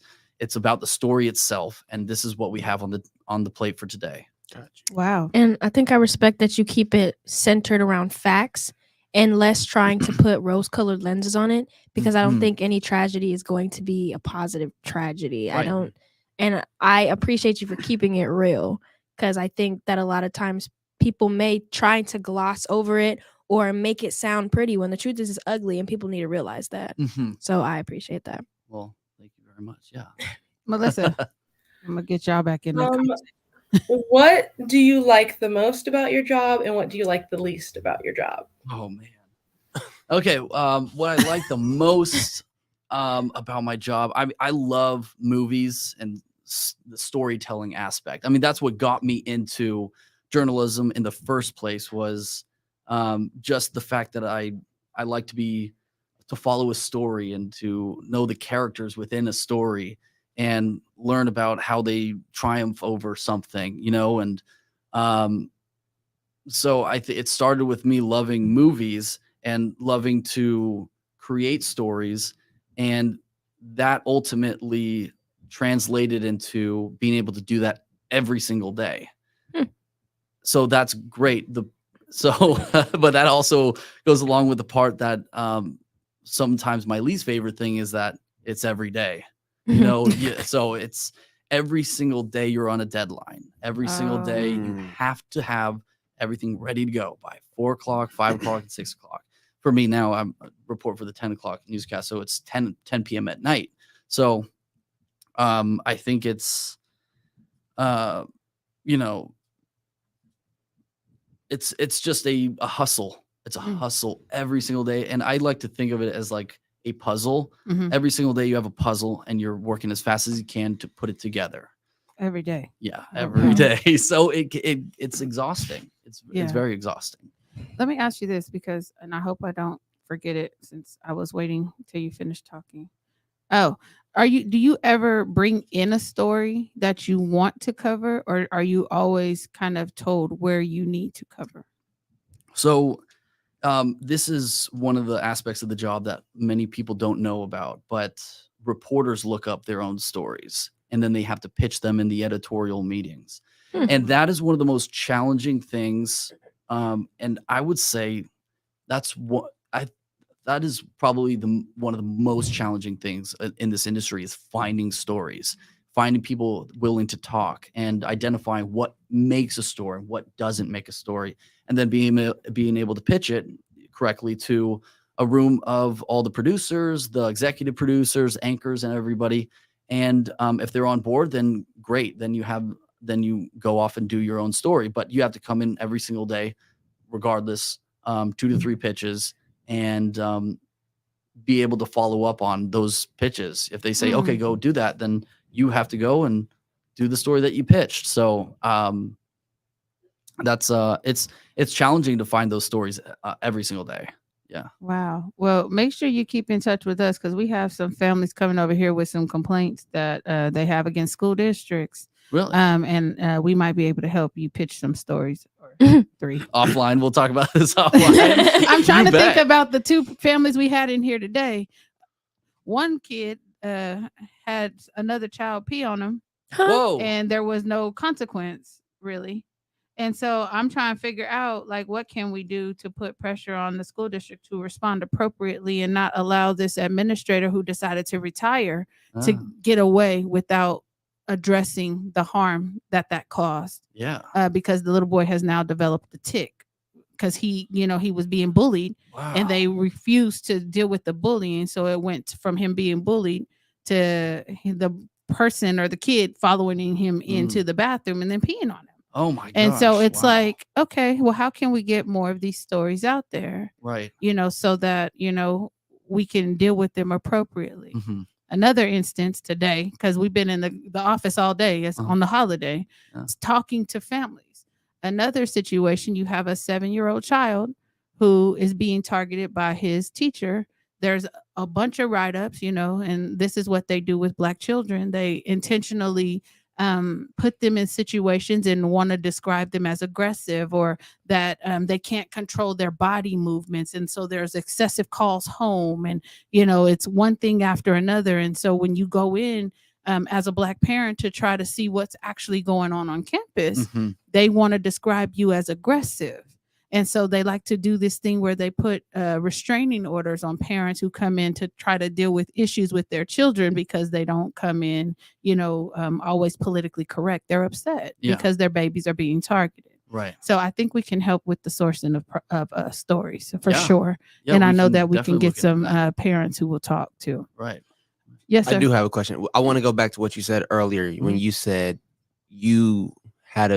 about the story itself. And this is what we have on the plate for today. Gotcha. Wow. And I think I respect that you keep it centered around facts and less trying to put rose-colored lenses on it, because I don't think any tragedy is going to be a positive tragedy. Right. I appreciate you for keeping it real, because I think that a lot of times people may try to gloss over it or make it sound pretty when the truth is it's ugly, and people need to realize that. So I appreciate that. Well, thank you very much. Yeah. Melissa, I'm gonna get y'all back in the What do you like the most about your job, and what do you like the least about your job? Oh man. Okay. What I like the most About my job, I love movies and the storytelling aspect. I mean, that's what got me into journalism in the first place, was just the fact that I like to follow a story and to know the characters within a story and learn about how they triumph over something, and so it started with me loving movies and loving to create stories, and that ultimately translated into being able to do that every single day. So that's great. But that also goes along with the part that sometimes my least favorite thing is that it's every day. Yeah, so it's every single day you're on a deadline. Every single day you have to have everything ready to go by 4 o'clock, 5 o'clock, and 6 o'clock. For me now, I'm a report for the 10 o'clock newscast, so it's 10 p.m. at night. So I think it's, it's just a hustle. It's a hustle every single day. And I like to think of it as like a puzzle. Every single day you have a puzzle and you're working as fast as you can to put it together. Every day. Yeah, every day. So it's exhausting. It's very exhausting. Let me ask you this, because, and I hope I don't forget it since I was waiting till you finished talking. Oh, do you ever bring in a story that you want to cover, or are you always kind of told where you need to cover? So this is one of the aspects of the job that many people don't know about, but reporters look up their own stories and then they have to pitch them in the editorial meetings. And that is one of the most challenging things. And I would say that is probably one of the most challenging things in this industry, is finding stories, finding people willing to talk, and identifying what makes a story, what doesn't make a story, and then being able to pitch it correctly to a room of all the producers, the executive producers, anchors, and everybody. And if they're on board, then great. Then you go off and do your own story, but you have to come in every single day, regardless, 2 to 3 pitches, and be able to follow up on those pitches. If they say, okay, go do that, then you have to go and do the story that you pitched. So that's it's challenging to find those stories every single day. Yeah. Wow. Well, make sure you keep in touch with us, because we have some families coming over here with some complaints that they have against school districts. Really? And we might be able to help you pitch some stories, or 3 offline. We'll talk about this offline. I'm trying to think about the 2 families we had in here today. One kid had another child pee on him. Whoa. And there was no consequence, really. And so I'm trying to figure out, like, what can we do to put pressure on the school district to respond appropriately and not allow this administrator who decided to retire to get away without addressing the harm that caused. Yeah. Because the little boy has now developed the tick, because he was being bullied. Wow. And they refused to deal with the bullying. So it went from him being bullied to the person or the kid following him into the bathroom and then peeing on him. Oh my gosh. And so it's like, okay, well, how can we get more of these stories out there? Right. So that, we can deal with them appropriately. Another instance today, because we've been in the office all day, it's on the holiday, it's talking to families. Another situation, you have a 7-year-old child who is being targeted by his teacher. There's a bunch of write-ups, and this is what they do with Black children. They intentionally put them in situations and want to describe them as aggressive, or that they can't control their body movements. And so there's excessive calls home, and, it's one thing after another. And so when you go in as a Black parent to try to see what's actually going on campus, they want to describe you as aggressive. And so they like to do this thing where they put restraining orders on parents who come in to try to deal with issues with their children, because they don't come in, always politically correct. They're upset because their babies are being targeted. Right. So I think we can help with the sourcing of stories for sure. Yeah, and I know that we can get some parents who will talk too. Right. Yes, sir. I do have a question. I want to go back to what you said earlier when you said you had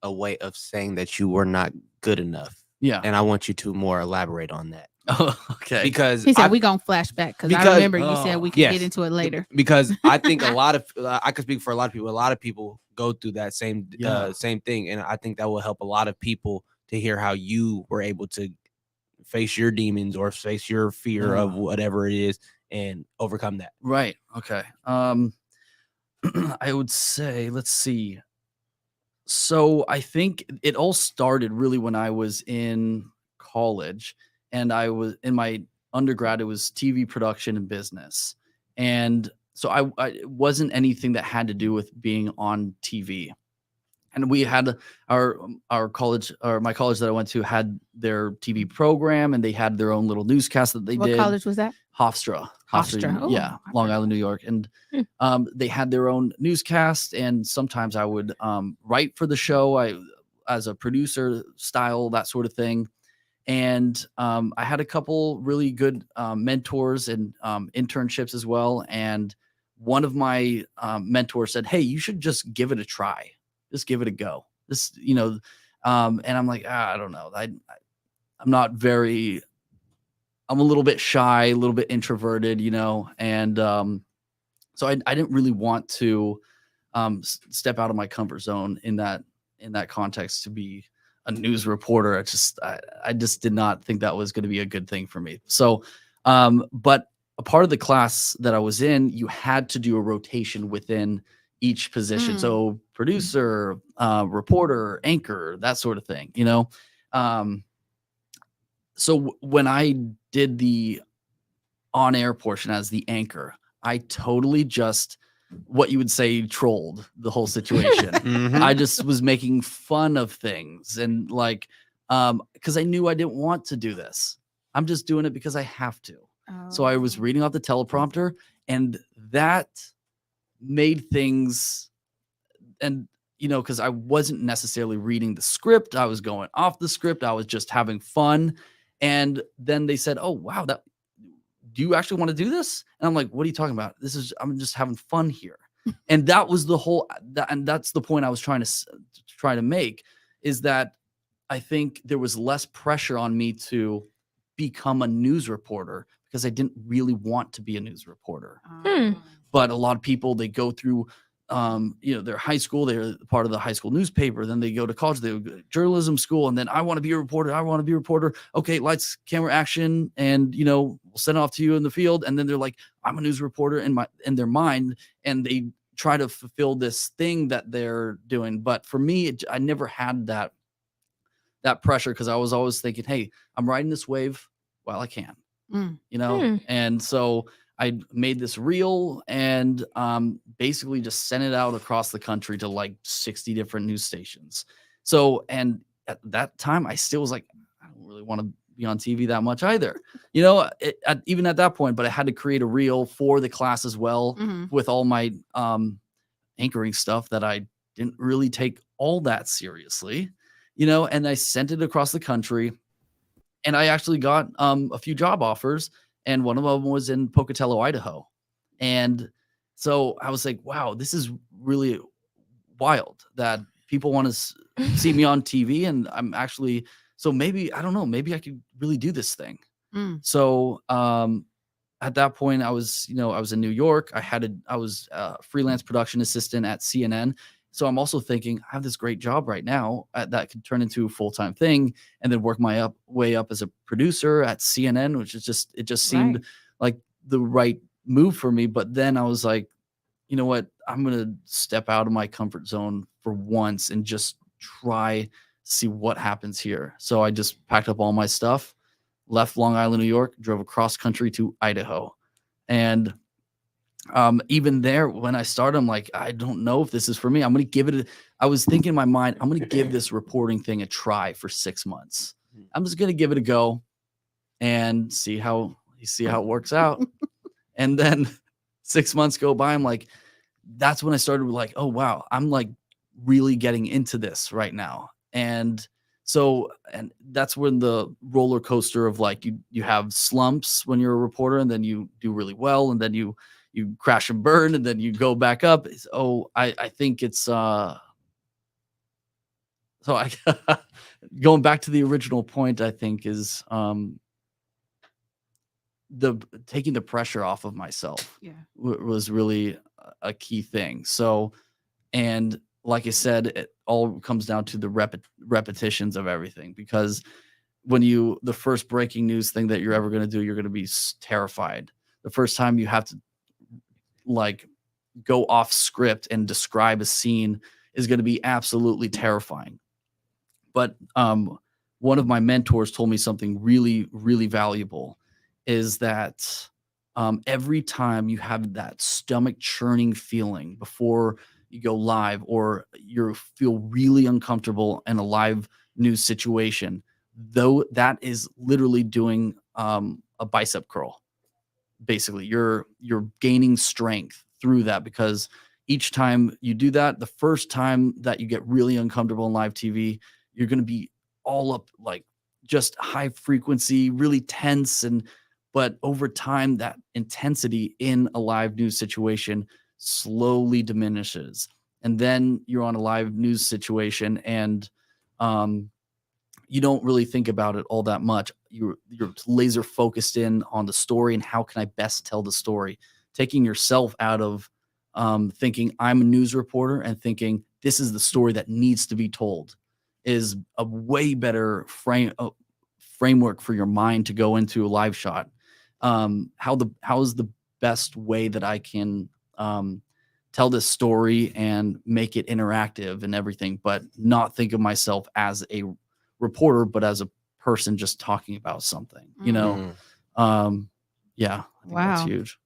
a way of saying that you were not good enough. Yeah. And I want you to more elaborate on that. Oh, okay. because He said I, we gonna flashback because I because- remember you said we could Yes. get into it later. because I think a lot of I could speak for a lot of people. A lot of people go through that same Yeah. same thing, and I think that will help a lot of people to hear how you were able to face your demons or face your fear of Yeah. whatever it is and overcome that. Right. Okay. I would say, let's see. So I think it all started really when I was in college, and I was in my undergrad. It was TV production and business, and so I it wasn't anything that had to do with being on TV. And we had our college, or my college that I went to, had their TV program, and they had their own little newscast that they What did. college was that? Hofstra. Hofstra. Oh, Yeah, I've Long heard Island, New York. And Hmm. they had their own newscast, and sometimes I would write for the show, as a producer style, that sort of thing. And I had a couple really good mentors and internships as well. And one of my mentors said, "Hey, you should just give it a try. Just give it a go." And I'm like, I don't know. I'm not very. I'm a little bit shy, a little bit introverted, and so I didn't really want to step out of my comfort zone in that context to be a news reporter. I just did not think that was going to be a good thing for me. So, but a part of the class that I was in, you had to do a rotation within each position. Mm. So producer, reporter, anchor, that sort of thing, So when I did the on-air portion as the anchor, I totally just, what you would say, trolled the whole situation. Mhm. I just was making fun of things, and because I knew I didn't want to do this. I'm just doing it because I have to. So I was Oh. reading off the teleprompter, and that made things, and because I wasn't necessarily reading the script, I was going off the script, I was just having fun. And then they said, "Oh, wow, do you actually want to do this?" And I'm like, "What are you talking about? I'm just having fun here." And that was the whole, and that's the point I was trying to make, is that I think there was less pressure on me to become a news reporter because I didn't really want to be a news reporter. Hmm. But a lot of people, they go through their high school, they're part of the high school newspaper, then they go to college, they go to journalism school, and then I want to be a reporter. Okay, lights, camera, action, and we'll send it off to you in the field. And then they're like, I'm a news reporter in their mind, and they try to fulfill this thing that they're doing. But for me, I never had that pressure, because I was always thinking, hey, I'm riding this wave while I can. Mm. And so I made this reel, and basically just sent it out across the country to like 60 different news stations. So, and at that time, I still was like, I don't really want to be on TV that much either, even at that point. But I had to create a reel for the class as well, Mhm. with all my anchoring stuff that I didn't really take all that seriously, and I sent it across the country. And I actually got a few job offers, and one of them was in Pocatello, Idaho. And so I was like, wow, this is really wild that people want to see me on TV, and I'm actually, so maybe, I don't know, maybe I could really do this thing. Mm. So at that point, I was in New York. I was a freelance production assistant at CNN. So I'm also thinking, I have this great job right now that could turn into a full-time thing, and then work my way up as a producer at CNN, which is it just seemed Right. like the right move for me. But then I was like, you know what? I'm going to step out of my comfort zone for once and just try see what happens here. So I just packed up all my stuff, left Long Island, New York, drove across country to Idaho. And even there, when I started, I'm like, I don't know if this is for me. I'm going to give it I was thinking in my mind, I'm going to give this reporting thing a try for 6 months. I'm just going to give it a go and see how it works out. And then 6 months go by. I'm like, that's when I started like, oh, wow, I'm like really getting into this right now. And that's when the roller coaster of like, you have slumps when you're a reporter, and then you do really well, and then you crash and burn, and then you go back up. I think it's so I going back to the original point, I think is taking the pressure off of myself Yeah. was really a key thing. So, and like I said, it all comes down to the repetitions of everything, because when the first breaking news thing that you're ever going to do, you're going to be terrified. The first time you have to like go off script and describe a scene is going to be absolutely terrifying. But one of my mentors told me something really, really valuable, is that every time you have that stomach churning feeling before you go live, or you feel really uncomfortable in a live news situation, though that is literally doing a bicep curl. Basically, you're gaining strength through that, because each time you do that, the first time that you get really uncomfortable in live TV, you're going to be all up, like just high frequency, really tense. But over time, that intensity in a live news situation slowly diminishes. And then you're on a live news situation, and you don't really think about it all that much. You're laser focused in on the story and how can I best tell the story, taking yourself out of thinking I'm a news reporter and thinking this is the story that needs to be told is a way better framework for your mind to go into a live shot. How is the best way that I can tell this story and make it interactive and everything, but not think of myself as a reporter, but as a person just talking about something, you know? Yeah, I think that's Wow. huge.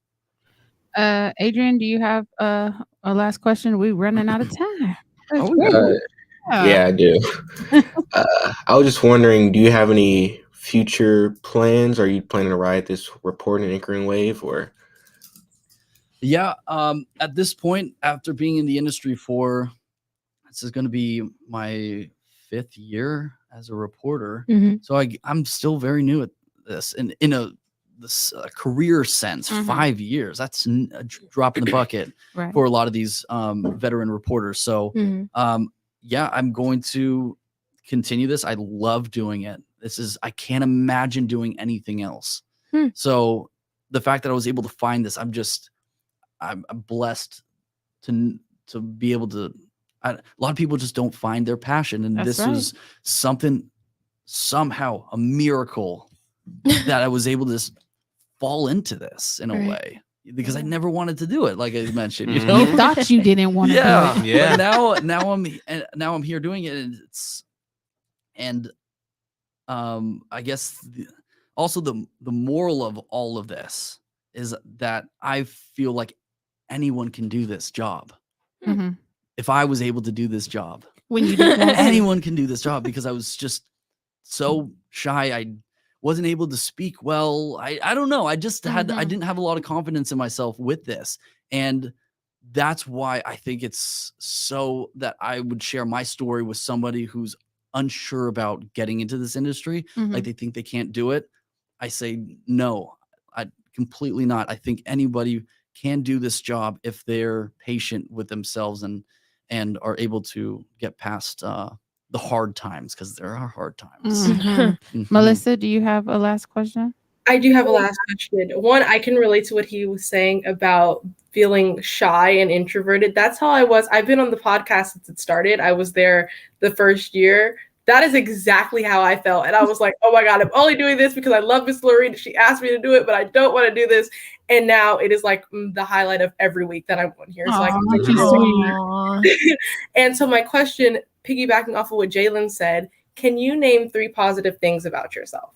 Adrian, do you have a last question? We're running out of time. That's Oh, great. yeah, I do. I was just wondering, do you have any future plans? Are you planning to ride this reporting anchoring wave, or? Yeah, at this point, after being in the industry this is going to be my 5th year as a reporter. Mhm. So I'm still very new at this, and in a career sense, 5 years, that's a drop in the bucket Right. for a lot of these veteran reporters. So Mhm. yeah, I'm going to continue this. I love doing it. I can't imagine doing anything else. So the fact that I was able to find this, I'm blessed to be able to. A lot of people just don't find their passion, and That's this right. was somehow a miracle that I was able to just fall into this in a Right. way, because I never wanted to do it, like I mentioned. You Mhm. know, You thought you didn't want to yeah, do it. Yeah. But now I'm here doing it, and I guess also the moral of all of this is that I feel like anyone can do this job. Mhm. If I was able to do this job, When you didn't want to. anyone can do this job, because I was just so shy. I wasn't able to speak well. I don't know. I just I didn't have a lot of confidence in myself with this. And that's why I think it's so that I would share my story with somebody who's unsure about getting into this industry. Like they think they can't do it. I say, no, I completely not. I think anybody can do this job if they're patient with themselves and are able to get past the hard times, because there are hard times. Mhm. Mhm. Melissa, do you have a last question? I do have a last question. One, I can relate to what he was saying about feeling shy and introverted. That's how I was. I've been on the podcast since it started. I was there the first year. That is exactly how I felt. And I was like, oh my God, I'm only doing this because I love Miss Lorena. She asked me to do it, but I don't want to do this. And now it is like the highlight of every week that I'm on here. So I can Aw, take it away. Aw. And so my question, piggybacking off of what Jalen said, can you name 3 positive things about yourself?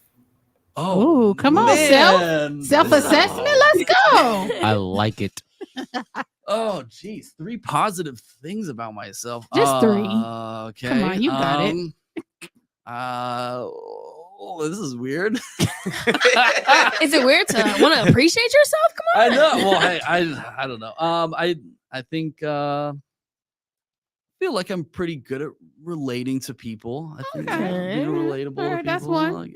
Ooh, come on, man. self-assessment. Let's go. I like it. Oh, geez. 3 positive things about myself. Just 3. Okay. Come on, you got it. This is weird. Is it weird to want to appreciate yourself? Come I on. know. Well, I don't know. I think feel like I'm pretty good at relating to people. I think I'm Okay. being relatable All to right, that's people. one. Like,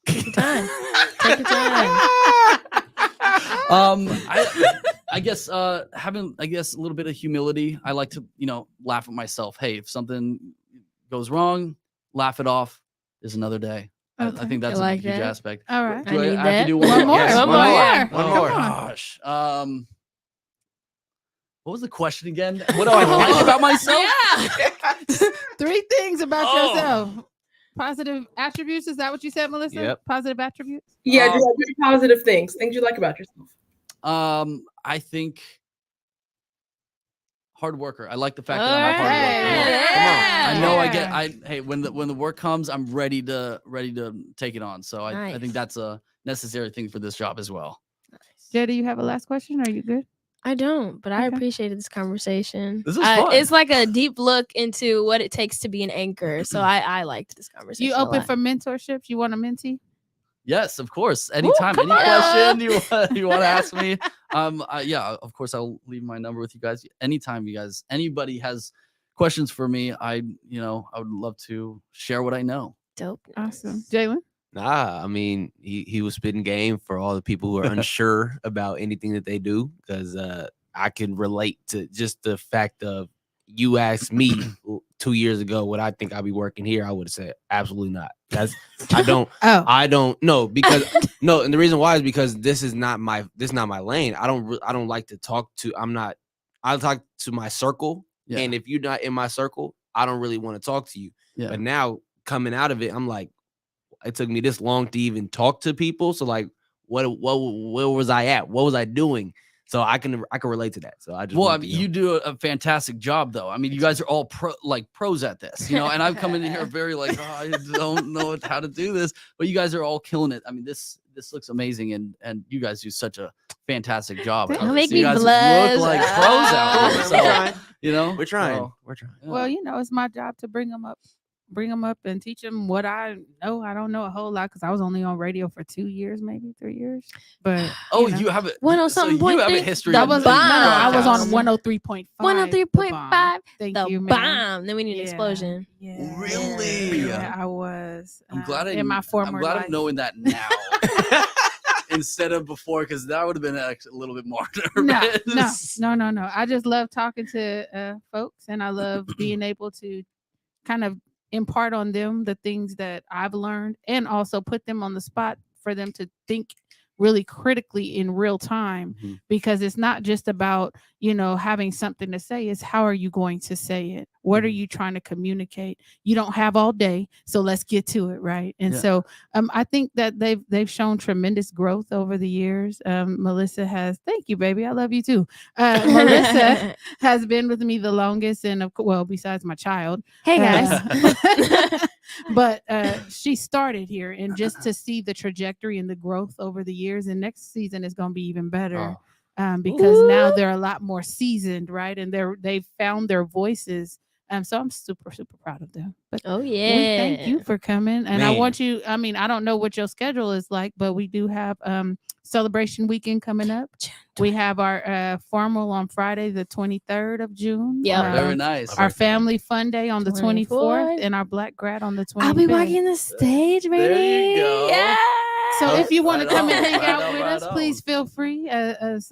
Take your time. Take your time. I guess having a little bit of humility. I like to laugh at myself. Hey, if something goes wrong, laugh it off. There's another day. I Okay. think that's I a like huge that. aspect. All right. Do I I, need have to that. do One more. Yes, One one more. more. Yeah. One Come more. on. Gosh. What was the question again? What do I like about myself? Yeah. 3 things about Oh. yourself. Positive attributes. Is that what you said, Melissa? Yep. Positive attributes. Yeah, do very positive things you like about yourself. I think hard worker. I like the fact that I'm a hard worker. Alright. Come on. Yeah. I know hey, when the work comes, I'm ready to take it on. So I Nice. think that's a necessary thing for this job as well. Jay, do you have a last question? Are you good? I don't, but I Okay. appreciated this conversation. This was fun. It's like a deep look into what it takes to be an anchor. So I liked this conversation. You a open lot. for mentorships? You want a mentee? Yes, of course. Anytime, come any on. question you want to ask me. Yeah, of course I'll leave my number with you guys. Anytime anybody has questions for me, I would love to share what I know. Dope. Awesome. Jalen? Nah, I mean, he was spitting game for all the people who are unsure about anything that they do, because I can relate to just the fact of you asked me 2 years ago would I think I'd be working here, I would have said absolutely not. I don't know, because no, and the reason why is because this is not my lane. I don't like to talk to. I talk to my circle, Yeah. and if you're not in my circle, I don't really want to talk to you. Yeah. But now coming out of it, I'm like, it took me this long to even talk to people. So like, where was I at? What was I doing? So I can relate to that. So I just you do a fantastic job, though. I mean, you guys are all pros at this, and I've come in here very like, I don't know how to do this, but you guys are all killing it. I mean, this looks amazing, and you guys do such a fantastic job. Don't make So me you guys blush. look like pros out here. We're So, trying. We're trying. so, We're trying. yeah. Well, it's my job to bring them up and teach them what I know. I don't know a whole lot because I was only on radio for 2 years, maybe 3 years. But you have it. 107.3? So you have a history. that of was doing I was on podcasts. 103.5. 103.5. Thank The you, man. bomb. Then we need an explosion. Yeah. Really? Yeah, I was. I'm glad in my former I'm glad life. I'm knowing that now instead of before, because that would have been a little bit more nervous. No. I just love talking to folks, and I love being able to kind of impart on them the things that I've learned, and also put them on the spot for them to think really critically in real time, because it's not just about having something to say. It's how are you going to say it? What are you trying to communicate? You don't have all day, so let's get to it, right? And so I think that they've shown tremendous growth over the years. Melissa has, thank you, baby, I love you too. Melissa has been with me the longest, and besides my child. Hey guys. But she started here, and just to see the trajectory and the growth over the years, and next season is going to be even better. Because now they're a lot more seasoned, right? And they've found their voices. So I'm super, super proud of them. But we thank you for coming. And I want you, I mean, I don't know what your schedule is like, but we do have celebration weekend coming up. We have our formal on Friday, the 23rd of June. Yeah, very nice. Our family fun day on the 24th, and our Black grad on the 25th. I'll be walking the stage, baby. There you go. Yeah. So if you want to come and hang Right out on, with right us, please feel free.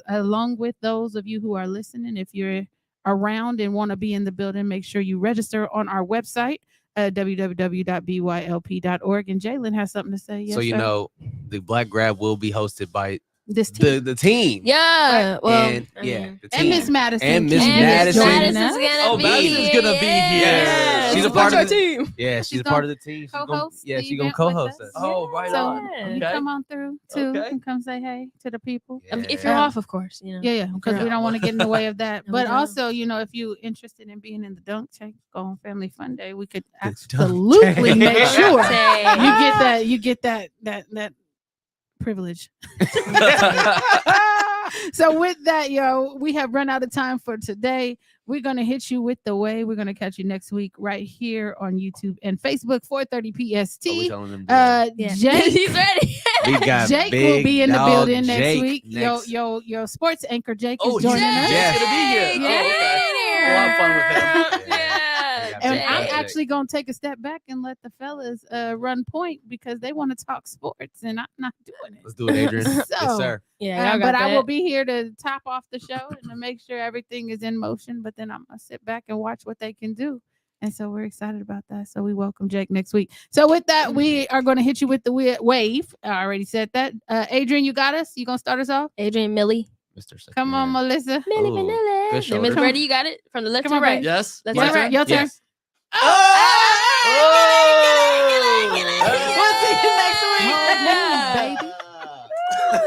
Along with those of you who are listening, if you're around and want to be in the building, make sure you register on our website, www.bylp.org. And Jalen has something to say. Yes, So sir? the Black Grab will be hosted by This team. the team. Yeah. Well, And I mean, the And team. Miss Madison. And Miss King is Madison. joining Madison's us. gonna be Madison's gonna be here. Yeah. She's a Support part of your the team. Yeah, She's she's a gonna part of the team. She's co-host the she's gonna event with co-host us. us. Oh, right So on. you Okay. come on through too Okay. and come say hey to the people. If you're Yeah. off, of course, Yeah, because we don't want to get in the way of that. No, we But don't. also, if you're interested in being in the dunk tank, go on Family Fun Day. We could dunk absolutely tank. make sure Say. you get that privilege. So with that, we have run out of time for today. We're going to hit you with the way. We're going to catch you next week right here on YouTube and Facebook, 4:30 PST. Oh, we telling them Yeah. Jake, He's ready. we got Jake big will be in the dog building next Jake week. next- Your sports anchor Jake Oh, is joining us. Yes. He's gonna be here. Yeah. Oh, okay. We'll have fun with him. Yeah. And Jake. I'm actually going to take a step back and let the fellas run point because they want to talk sports and I'm not doing it. Let's do it, Adrian. Yes, So, sir. Yeah, y'all but got I will that. be here to top off the show and to make sure everything is in motion. But then I'm going to sit back and watch what they can do. And so we're excited about that. So we welcome Jake next week. So with that, we are going to hit you with the wave. I already said that. Adrian, you got us? You going to start us off? Adrian, Millie. Mr. Second Come on, Man. Melissa. Millie Ooh, Vanilla. good Then shoulder. Miss Brady, you got it? From the left Come to on, right. Brady. Yes. That's My Your right. turn? your turn. Yes. We'll see you next week. Yeah. Baby.